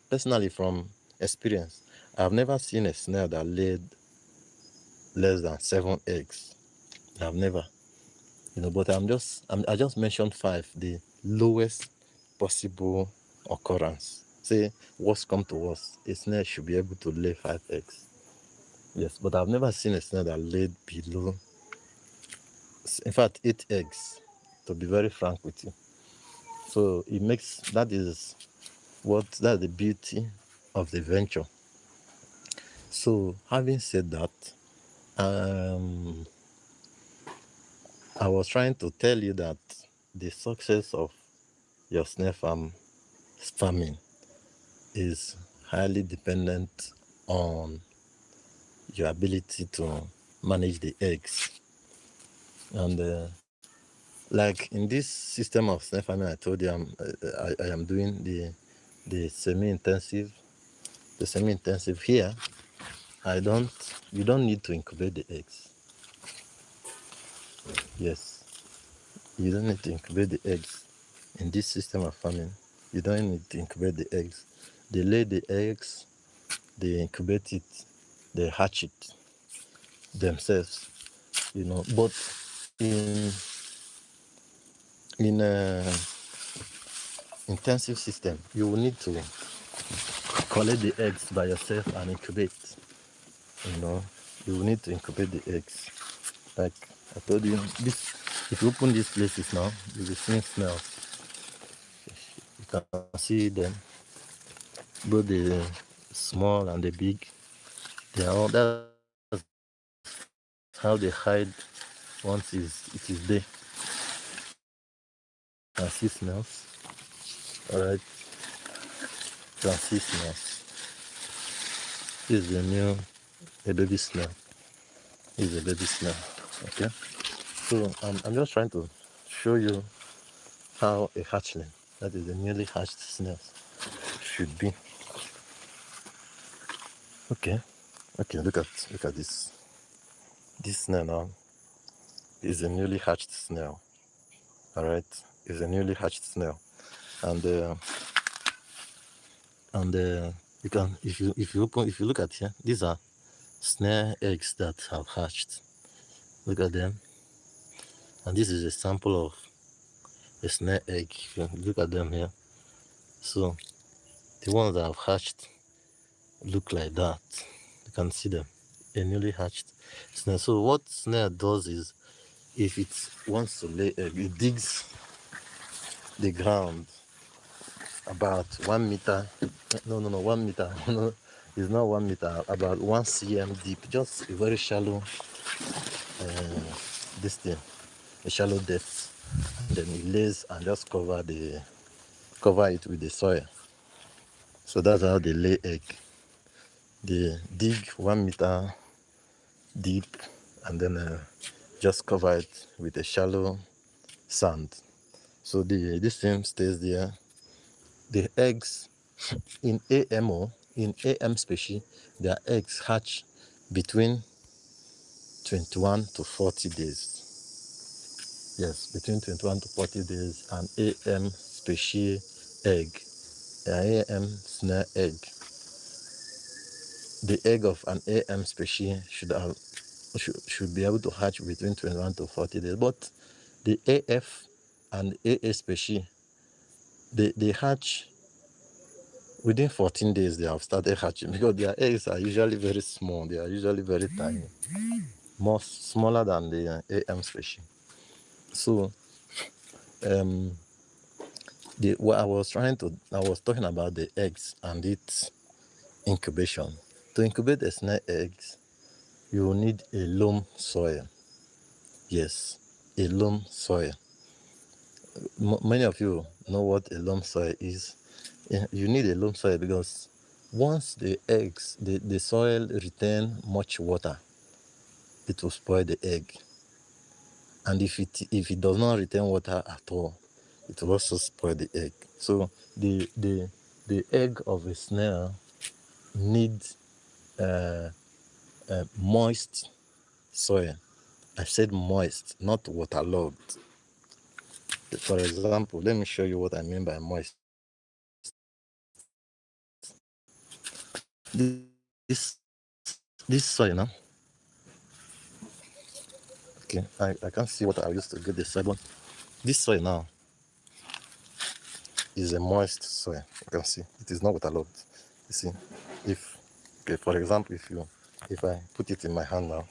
Speaker 1: personally from experience, I've never seen a snail that laid less than 7 eggs. I've never, but I just mentioned 5, the lowest possible occurrence. Say, worst come to worst, a snail should be able to lay 5 eggs. Yes, but I've never seen a snail that laid below, in fact, 8 eggs, to be very frank with you. So that's the beauty of the venture. So having said that, I was trying to tell you that the success of your snail farming is highly dependent on your ability to manage the eggs. And like in this system of snail farming, I told you I am doing the semi-intensive. The semi-intensive here, you don't need to incubate the eggs. Yes, you don't need to incubate the eggs. In this system of farming, you don't need to incubate the eggs. They lay the eggs, they incubate it, they hatch it themselves, But in a intensive system, you will need to collect the eggs by yourself and incubate. You will need to incubate the eggs. Like I told you, if you open these places now, you will see snails. You can see them, both the small and the big. That's how they hide once it is there. You can see snails. Alright. You can see snails. This is a baby snail. This is a baby snail. Okay. So I'm just trying to show you how a hatchling, that is a newly hatched snail, should be. Okay, look at this. This snail now is a newly hatched snail. All right, is a newly hatched snail, and you can, if you look at here, these are snail eggs that have hatched. Look at them, and this is a sample of a snail egg. If you look at them here, so the ones that have hatched look like that. You can see them, a newly hatched snail. So what snail does is, if it wants to lay egg, it digs the ground about 1 meter. No, 1 meter. No, it's not 1 meter. About 1 cm deep. Just a very shallow, a shallow depth. Then it lays and just cover it with the soil. So that's how they lay egg. They dig 1 meter deep and then just cover it with a shallow sand. So this thing stays there. The eggs in AM species, their eggs hatch between 21 to 40 days. Yes, between 21 to 40 days. An AM species egg, an AM snail egg. The egg of an AM species should be able to hatch between 21 to 40 days. But the AF and AA species, they hatch within 14 days. They have started hatching because their eggs are usually very small. They are usually very tiny, more smaller than the AM species. So, what I was talking about the eggs and its incubation. To incubate a snail eggs, you need a loam soil. Yes, a loam soil. Many of you know what a loam soil is. You need a loam soil because once the eggs, the soil retain much water, it will spoil the egg. And if it does not retain water at all, it will also spoil the egg. So the egg of a snail needs moist soil. I said moist, not waterlogged. For example, let me show you what I mean by moist. This soil now. Okay, I can't see what I used to get the soil, but this soil now is a moist soil. You can see it is not waterlogged. You see, if okay, for example, if I put it in my hand now,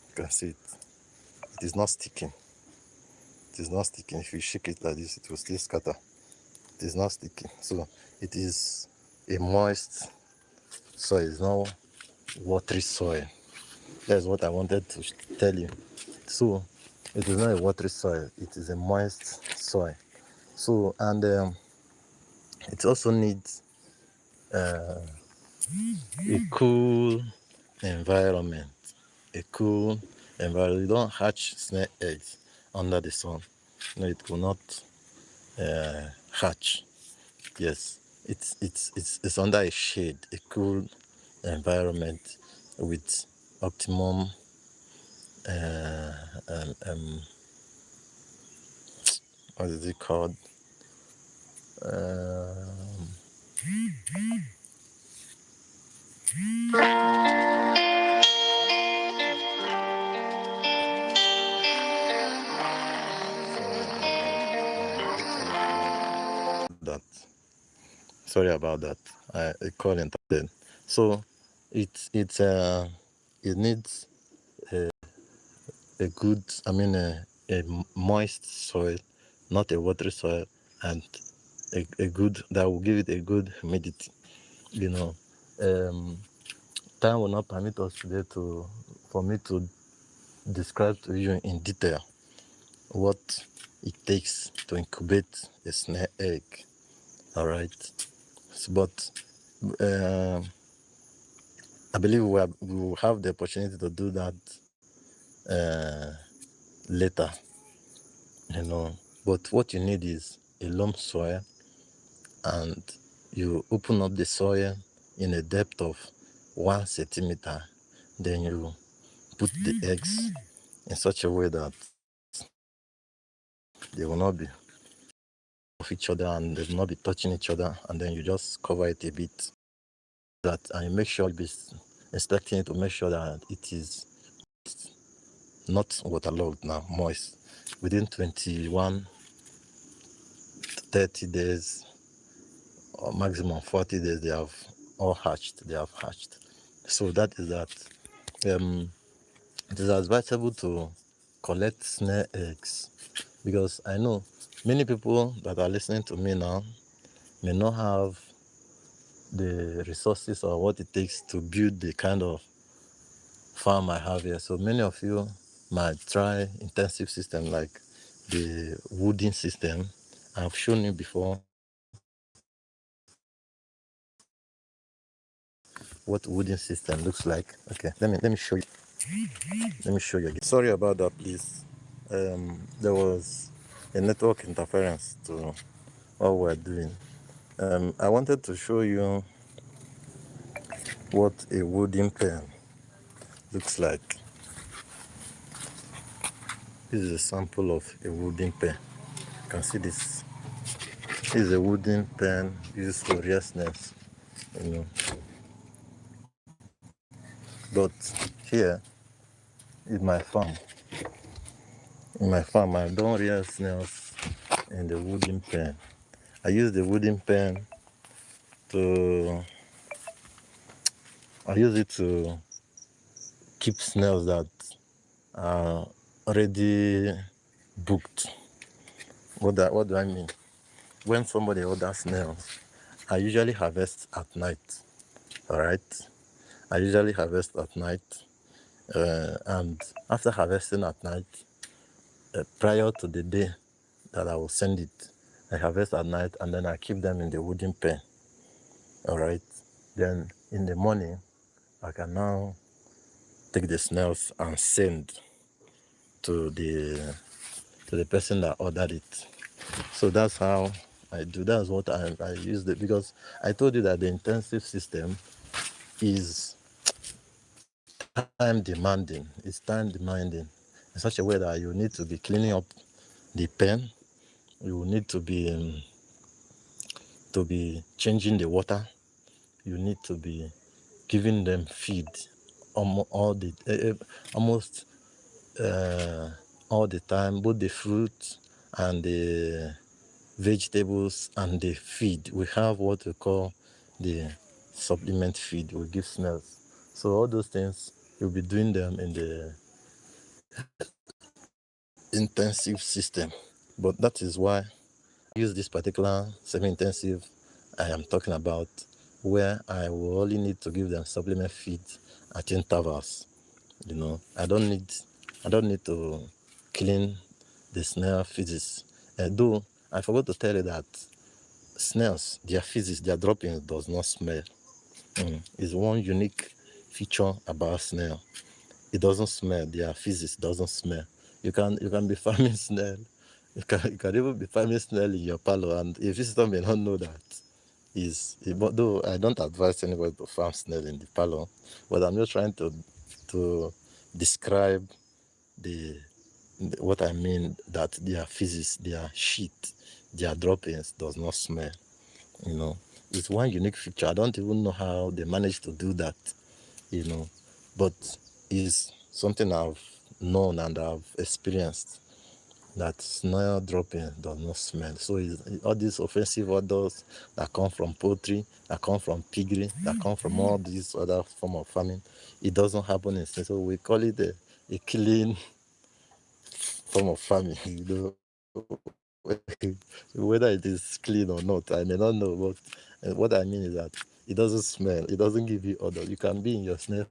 Speaker 1: you can see it. It is not sticking. It is not sticking. If you shake it like this, it will still scatter. It is not sticking. So it is a moist soil. It's not watery soil. That's what I wanted to tell you. So it is not a watery soil. It is a moist soil. So and it also needs a cool environment. A cool environment. You don't hatch snail eggs under the sun. No, it will not hatch. Yes, it's under a shade, a cool environment with optimum what is it called? That. Sorry about that. I call interrupted. So it needs a good, a moist soil, not a watery soil, and a good that will give it a good humidity. You know, time will not permit us today for me to describe to you in detail what it takes to incubate a snail egg. All right, but I believe we will have the opportunity to do that later. You know, but what you need is a loam soil, and you open up the soil in a depth of 1 centimeter. Then you put the eggs in such a way that they will not be off each other and they will not be touching each other, and then you just cover it a bit. That and you make sure you be inspecting it to make sure that it is not waterlogged now, moist. Within 21 to 30 days or maximum 40 days, they have all hatched. They have hatched. So that is that. It is advisable to collect snail eggs because I know many people that are listening to me now may not have the resources or what it takes to build the kind of farm I have here. So many of you might try intensive system like the wooden system. I've shown you before what wooden system looks like. Okay, let me show you. Let me show you again. Sorry about that, please. There was a network interference to what we're doing. I wanted to show you what a wooden pen looks like. This is a sample of a wooden pen. You can see this. This is a wooden pen used for restlessness, you know. But here in my farm, I don't rear snails in the wooden pen. I use the wooden pen to I use it to keep snails that are already booked. What do I mean? When somebody orders snails, I usually harvest at night. All right, I usually harvest at night, And after harvesting at night, prior to the day that I will send it, I harvest at night and then I keep them in the wooden pen. All right. Then in the morning, I can now take the snails and send to the person that ordered it. So that's how I do. That's what I use it, because I told you that the intensive system is time demanding. It's time demanding in such a way that you need to be cleaning up the pen. You need to be changing the water. You need to be giving them feed almost all the time, both the fruit and the vegetables and the feed. We have what we call the supplement feed we give snails. So all those things, you'll be doing them in the intensive system. But that is why I use this particular semi-intensive I am talking about, where I will only need to give them supplement feed at intervals. I don't need to clean the snail feces. Though I forgot to tell you that snails, their feces, their droppings does not smell. It's one unique feature about snail. It doesn't smell. Their feces doesn't smell. You can be farming snail. You can even be farming snail in your parlor, and a visitor may not know that. But though I don't advise anybody to farm snail in the parlor, but I'm just trying to describe what I mean, that their feces, their shit, their droppings does not smell. It's one unique feature. I don't even know how they managed to do that. But it's something I've known and I've experienced, that snail dropping does not smell. So all these offensive odors that come from poultry, that come from piggery, that come from all these other form of farming, it doesn't happen in snail. So we call it a clean form of farming. Whether it is clean or not, I may not know, but what I mean is that it doesn't smell, it doesn't give you odor. You can be in your snail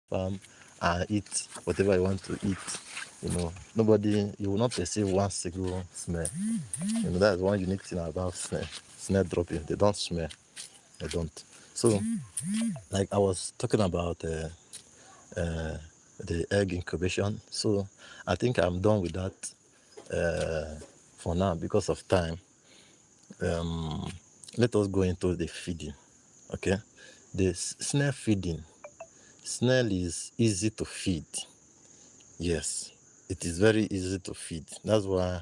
Speaker 1: farm and eat whatever you want to eat. Nobody, you will not perceive one single smell. That's one unique thing about snail dropping. They don't smell. They don't. So, like I was talking about the egg incubation. So I think I'm done with that for now because of time. Let us go into the feeding. Okay, the snail feeding. Snail is easy to feed. Yes, it is very easy to feed. That's why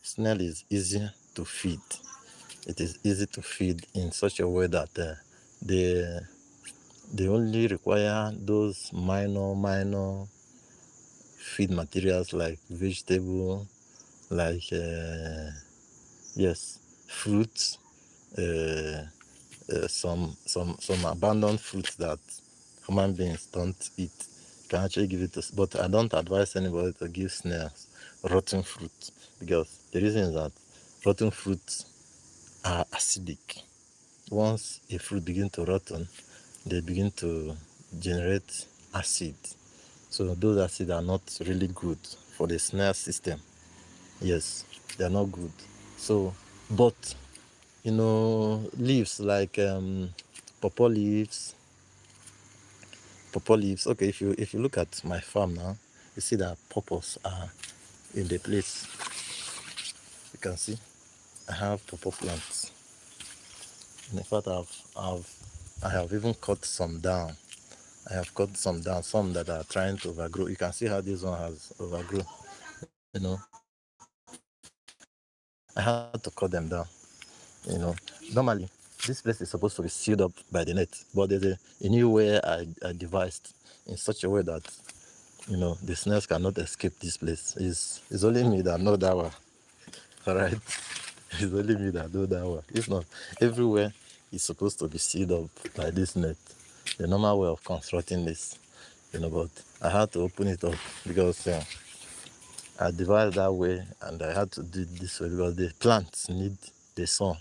Speaker 1: snail is easy to feed. It is easy to feed in such a way that they only require those minor feed materials like vegetable, like fruits, some abandoned fruits that human beings don't eat. You can actually give it to, but I don't advise anybody to give snails rotten fruit, because the reason is that rotten fruits are acidic. Once a fruit begins to rotten, they begin to generate acid. So those acids are not really good for the snail system. Yes, they are not good. So, but leaves like pawpaw leaves. Okay, if you look at my farm now, you see that pawpaws are in the place. You can see I have pawpaw plants. And in fact, I have even cut some down. I have cut some down, some that are trying to overgrow. You can see how this one has overgrown. I had to cut them down. Normally this place is supposed to be sealed up by the net, but there's a new way I devised in such a way that the snails cannot escape this place. It's only me that know that one. All right. It's only me that know that one. If not, everywhere is supposed to be sealed up by this net. The normal way of constructing this, but I had to open it up because I devised that way, and I had to do it this way because the plants need the sun.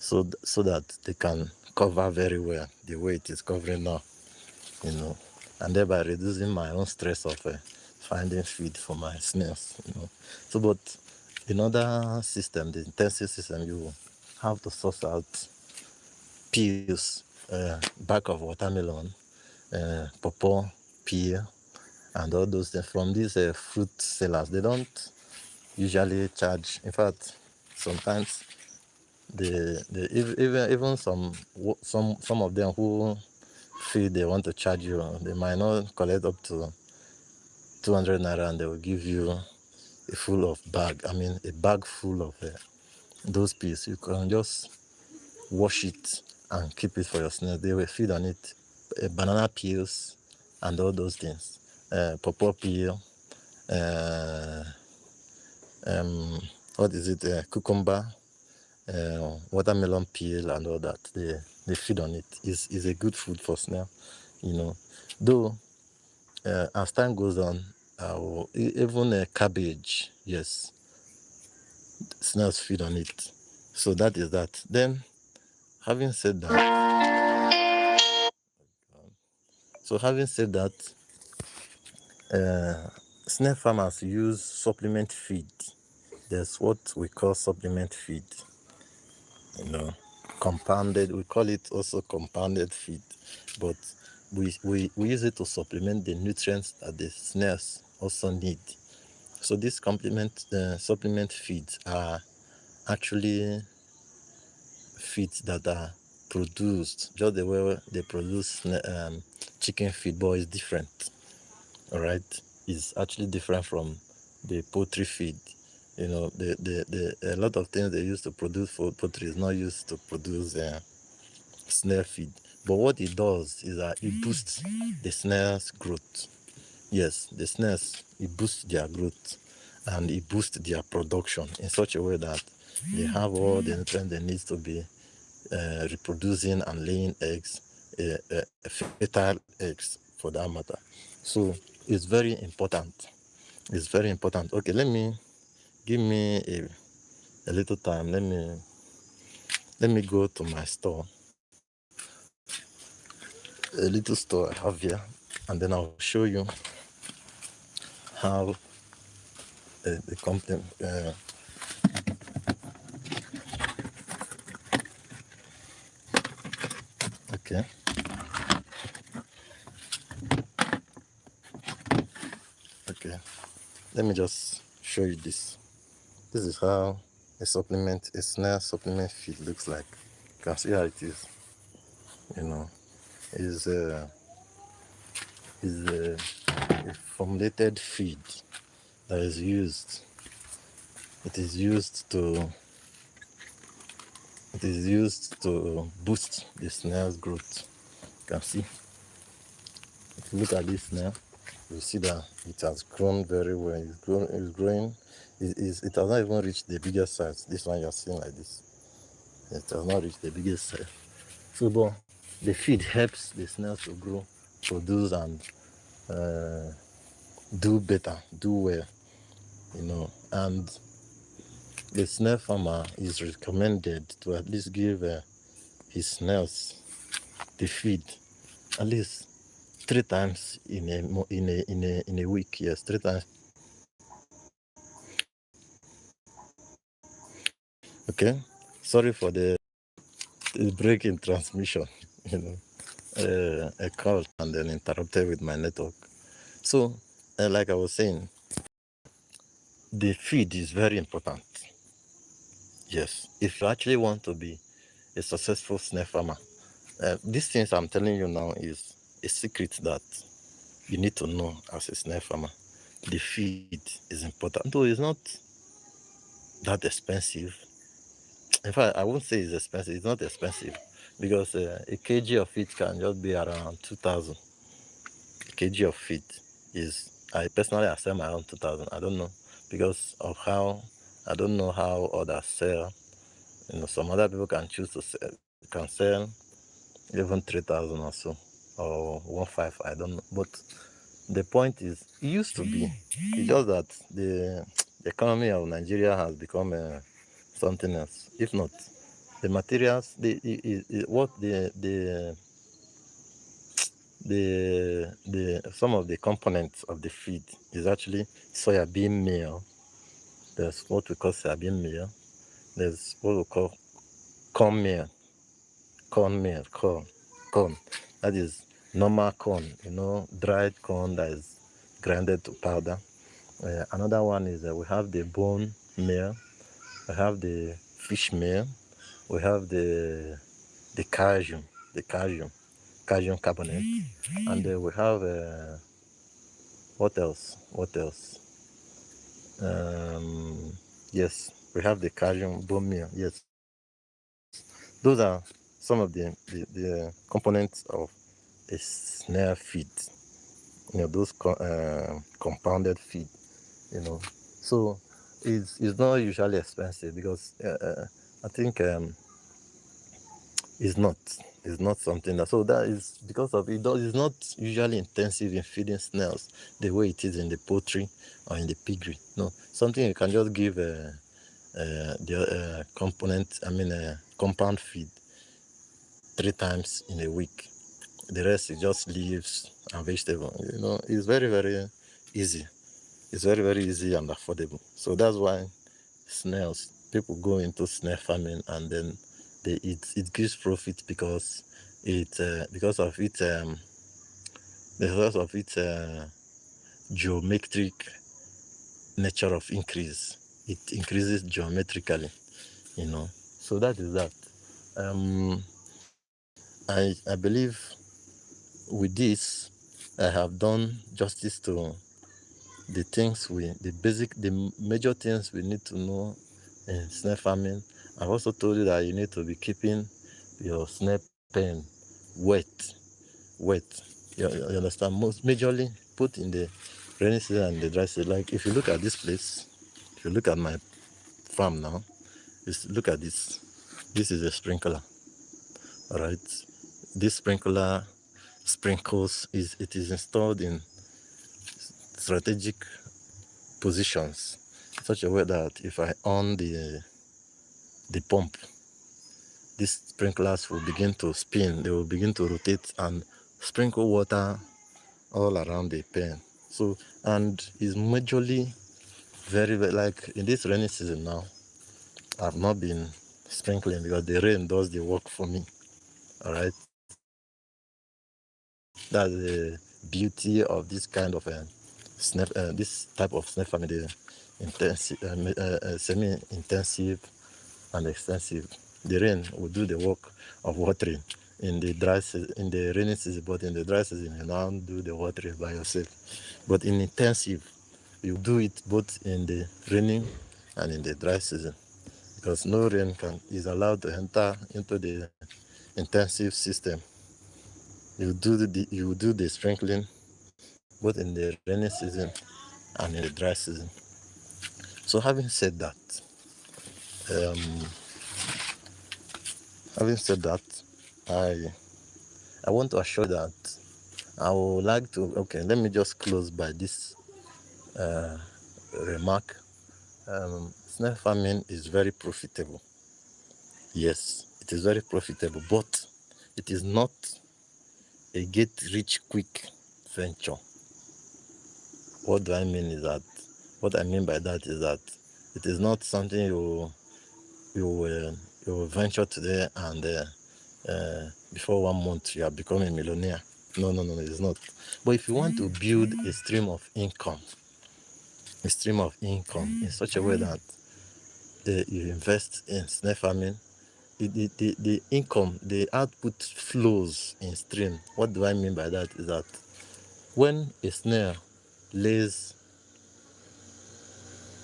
Speaker 1: so that they can cover very well the way it is covering now, and thereby reducing my own stress of finding feed for my snails. So, but in other system, the intensive system, you have to source out peels, back of watermelon, pawpaw, pear, and all those things from these fruit sellers. They don't usually charge. In fact, sometimes even some of them who feel they want to charge you, they might not collect up to 200 naira, and they will give you a bag full of those peas. You can just wash it and keep it for your snail. They will feed on it. Banana peels and all those things. Pawpaw peel, uh, what is it? Cucumber, watermelon peel, and all that. They feed on it. Is a good food for snail. Though as time goes on, even cabbage, yes, snails feed on it. So that is that. Then, having said that, snail farmers use supplement feed. There's what we call supplement feed. Compounded. We call it also compounded feed, but we use it to supplement the nutrients that the snails also need. So these supplement feeds are actually feeds that are produced just the way they produce chicken feed, but it's different. All right, it's actually different from the poultry feed. A lot of things they use to produce for poultry is not used to produce snail feed. But what it does is that it boosts the snail's growth. Yes, the snails, it boosts their growth and it boosts their production in such a way that they have all the nutrients they need to be reproducing and laying eggs, fertile eggs for that matter. So it's very important. It's very important. Okay, give me a little time. Let me go to my store, a little store I have here, and then I'll show you how the company. Okay. Okay. Let me just show you this. This is how a snail supplement feed looks like. You can see how it is. Is a formulated feed that is used. It is used to boost the snail's growth. You can see. If you look at this snail, you see that it has grown very well. It's growing. It has not even reached the biggest size. This one you're seeing like this. It has not reached the biggest size. So, but the feed helps the snails to grow, produce, and do better, do well. And the snail farmer is recommended to at least give his snails the feed at least 3 times in a week. Yes, 3 times. Okay, sorry for the break in transmission. A call and then interrupted with my network. So, like I was saying, the feed is very important. Yes, if you actually want to be a successful snail farmer, these things I'm telling you now is a secret that you need to know as a snail farmer. The feed is important, though it's not that expensive. In fact, I won't say it's expensive. It's not expensive because a kg of feed can just be around 2,000. A kg of feed is, I personally sell my own 2,000. I don't know because of how, I don't know how others sell. Some other people can choose to sell even 3,000 or so, or 1,500. I don't know. But the point is, it used to be. It's just that the economy of Nigeria has become something else. If not, The materials, what the some of the components of the feed is actually soybean meal. There's what we call soybean meal. There's what we call corn meal, corn. That is normal corn, dried corn that is grinded to powder. Another one is we have the bone meal, we have the fish meal, we have the calcium, calcium carbonate, and we have what else? Yes, we have the calcium bone meal. Yes, those are some of the components of a snail feed. Those compounded feed. So it's not usually expensive because I think it's not. It's not something that, so that is because of it. It's not usually intensive in feeding snails the way it is in the poultry or in the piggery. No, something you can just give the compound feed 3 times in a week. The rest is just leaves and vegetable. It's very, very easy. It's very, very easy and affordable. So that's why snails, people go into snail farming, and then it gives profit because because of its geometric nature of increase. It increases geometrically, So that is that. I believe with this I have done justice to the major things we need to know in snail farming. I've also told you that you need to be keeping your snail pen wet. You understand? Most majorly put in the rainy season and the dry season. Like if you look at this place, if you look at my farm now, look at this. This is a sprinkler. All right. This sprinkler sprinkles it is installed in strategic positions in such a way that if I on the pump, these sprinklers will begin to spin. They will begin to rotate and sprinkle water all around the pen. So, and it's majorly very, very, like in this rainy season now, I've not been sprinkling because the rain does the work for me. All right. That's the beauty of this kind of this type of snake farming, the intensive, semi-intensive and extensive. The rain will do the work of watering in the rainy season, but in the dry season you now do the watering by yourself. But in intensive, you do it both in the raining and in the dry season, because no rain is allowed to enter into the intensive system. You do the sprinkling both in the rainy season and in the dry season. So having said that, I want to assure that I would like to. Okay, let me just close by this remark. Snail farming is very profitable. Yes, it is very profitable, but it is not a get rich quick venture. What do I mean is that? What I mean by that is that it is not something you will venture today and before 1 month you are becoming a millionaire. No, it's not. But if you want to build a stream of income in such a way that you invest in snail farming, the income, the output flows in stream. What do I mean by that is that when a snail lays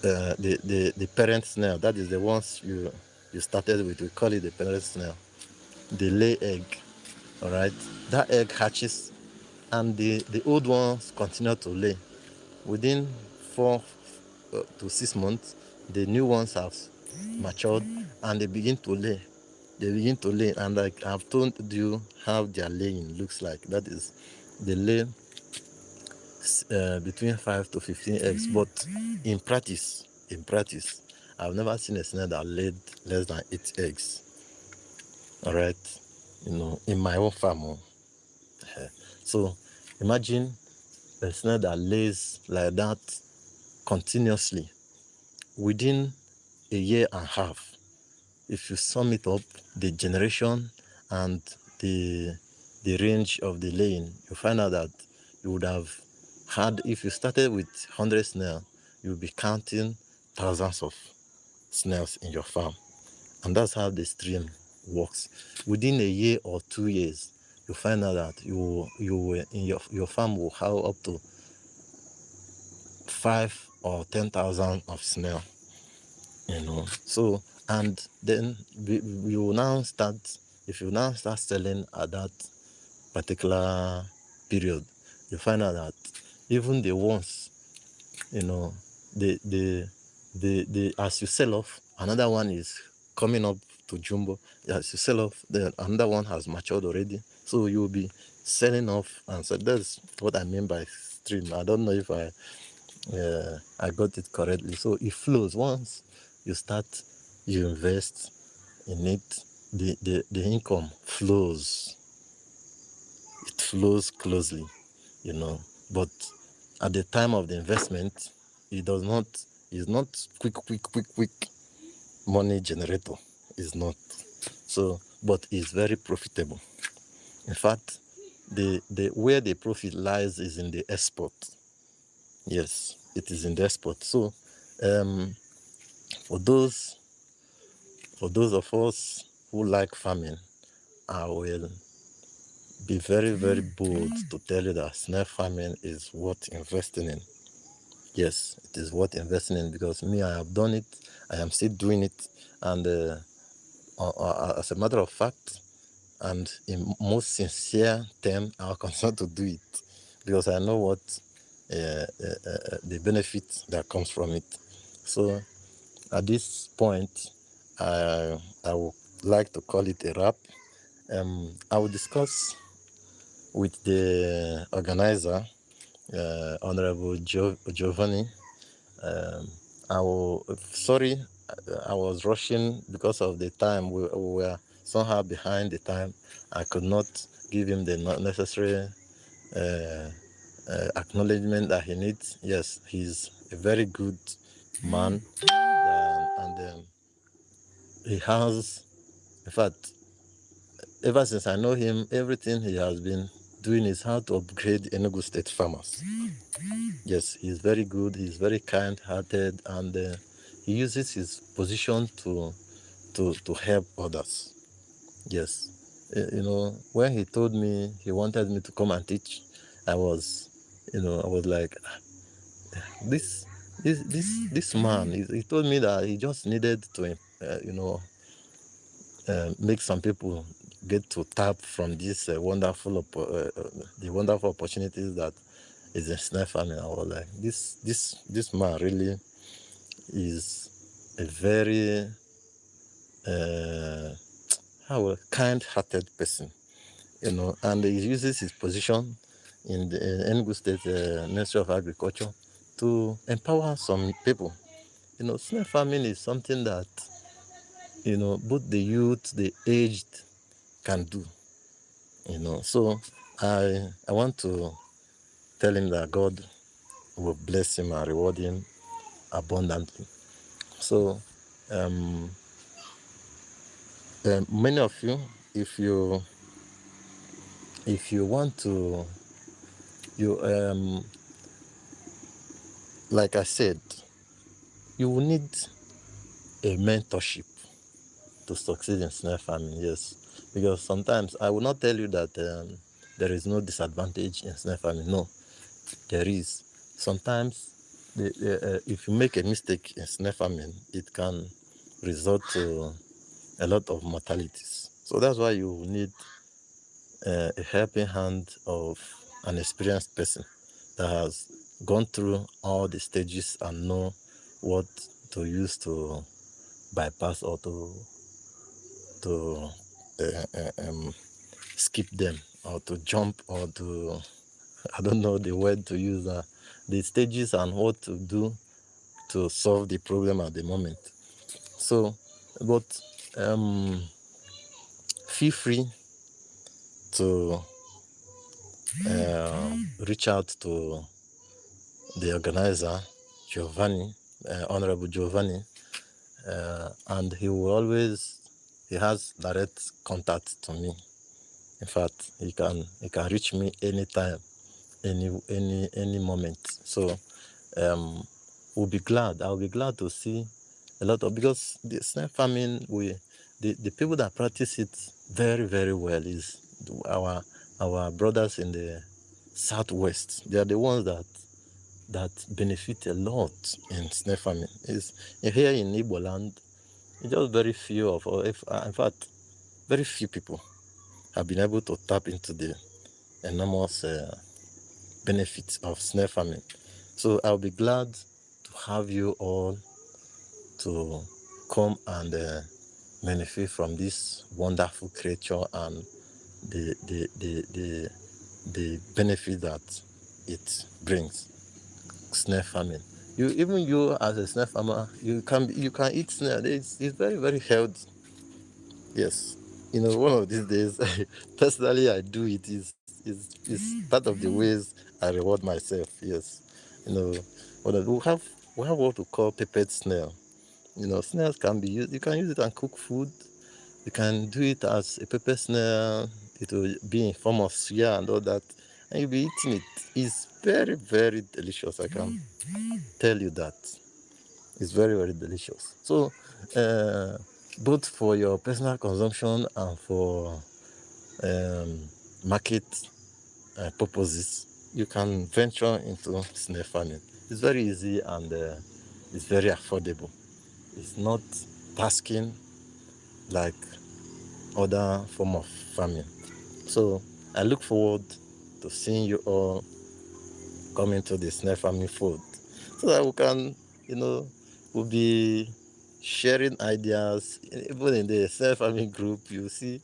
Speaker 1: the parent snail, that is the ones you started with, we call it the parent snail, they lay egg. All right, that egg hatches and the old ones continue to lay. Within 4 to 6 months, the new ones have matured and they begin to lay. And like I've told you how their laying looks like. That is, they lay between 5 to 15 eggs. But in practice, I've never seen a snail that laid less than 8 eggs. all right, in my own farm. So imagine a snail that lays like that continuously within a year and a half. If you sum it up, the generation and the range of the laying, you find out that you would have had, if you started with 100 snails, you'll be counting thousands of snails in your farm. And that's how the stream works. Within a year or 2 years, you find out that you in your farm will have up to 5 or 10,000 of snail. So, and then we will now start, if you now start selling at that particular period, you find out that even the ones, the as you sell off, another one is coming up to jumbo. As you sell off, then another one has matured already. So you'll be selling off, and so that's what I mean by stream. I don't know if I got it correctly. So it flows. Once you start, you invest in it, the income flows. It flows closely, but at the time of the investment, it does not, is not quick money generator. Is not. So, but it's very profitable. In fact, the where the profit lies is in the export. Yes, it is in the export. So for those of us who like farming, I will be very bold to tell you that snail farming is worth investing in. Yes, it is worth investing in, because me, I have done it. I am still doing it, and as a matter of fact, and in most sincere term, I'll continue to do it, because I know what the benefit that comes from it. So at this point, I would like to call it a wrap. I will discuss with the organizer, Honorable Giovanni. Sorry, I was rushing because of the time. We were somehow behind the time. I could not give him the necessary acknowledgement that he needs. Yes, he's a very good man, and he has, in fact, ever since I know him, everything he has been doing is how to upgrade Enugu State farmers. Yes, he's very good. He's very kind-hearted, and he uses his position to help others. Yes, when he told me he wanted me to come and teach, I was like, this man. He told me that he just needed to, make some people get to tap from this the wonderful opportunities that is in snail farming. I was like, this man really is a very kind-hearted person, and he uses his position in the Enugu State Ministry of Agriculture to empower some people. Snail farming is something that both the youth, the aged can do. So I want to tell him that God will bless him and reward him abundantly. So many of you, if you want to, like I said, you will need a mentorship to succeed in snail farming. Yes, because sometimes I will not tell you that there is no disadvantage in snail farming. No, there is. Sometimes if you make a mistake in snail farming, it can result to a lot of mortalities. So that's why you need a helping hand of an experienced person that has gone through all the stages and know what to use to bypass or to skip them, or to jump, or to, I don't know the word to use, the stages and what to do to solve the problem at the moment. So, but feel free to reach out to the organizer, Giovanni, Honorable Giovanni, and he has direct contact to me. In fact, he can reach me anytime, any moment. So I'll be glad to see a lot of, because the snail farming, the people that practice it very, very well is our brothers in the southwest. They are the ones that benefit a lot in snail farming. Is here in Igbo land, just very few of, or in fact, very few people have been able to tap into the enormous benefits of snail farming. So I'll be glad to have you all to come and benefit from this wonderful creature and the benefit that it brings. Snail farming. You as a snail farmer, you can eat snail. It's very, very healthy. Yes, one of these days, personally, I do it. Is part of the ways I reward myself. Yes, we have what we call peppered snail. Snails can be used. You can use it and cook food. You can do it as a pepper snail. It will be in form of suya and all that, and you'll be eating it. It's very, very delicious. I can tell you that. It's very, very delicious. So, both for your personal consumption and for market purposes, you can venture into snail farming. It's very easy and it's very affordable. It's not tasking like other form of farming. So I look forward to seeing you all come into the snail farming fold, so that we can, we'll be sharing ideas. Even in the snail farming group, you see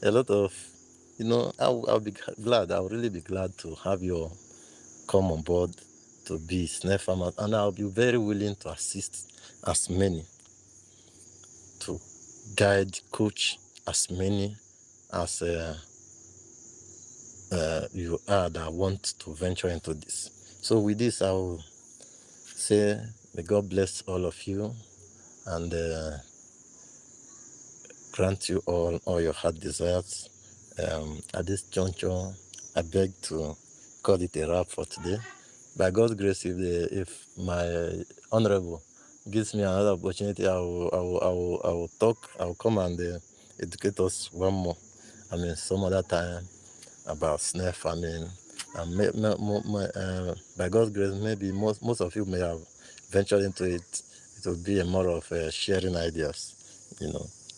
Speaker 1: a lot of, I'll be glad. I'll really be glad to have you all come on board to be snail farmers, and I'll be very willing to assist as many, to guide, coach as many as you are that want to venture into this. So with this, I will say, may God bless all of you and grant you all your heart desires. At this juncture, I beg to call it a wrap for today. By God's grace, if my honorable gives me another opportunity, I will talk. I will come and educate us one more. Some other time about snail farming. And by God's grace, maybe most of you may have ventured into it. It will be a more of sharing ideas,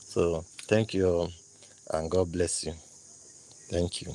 Speaker 1: So thank you all, and God bless you. Thank you.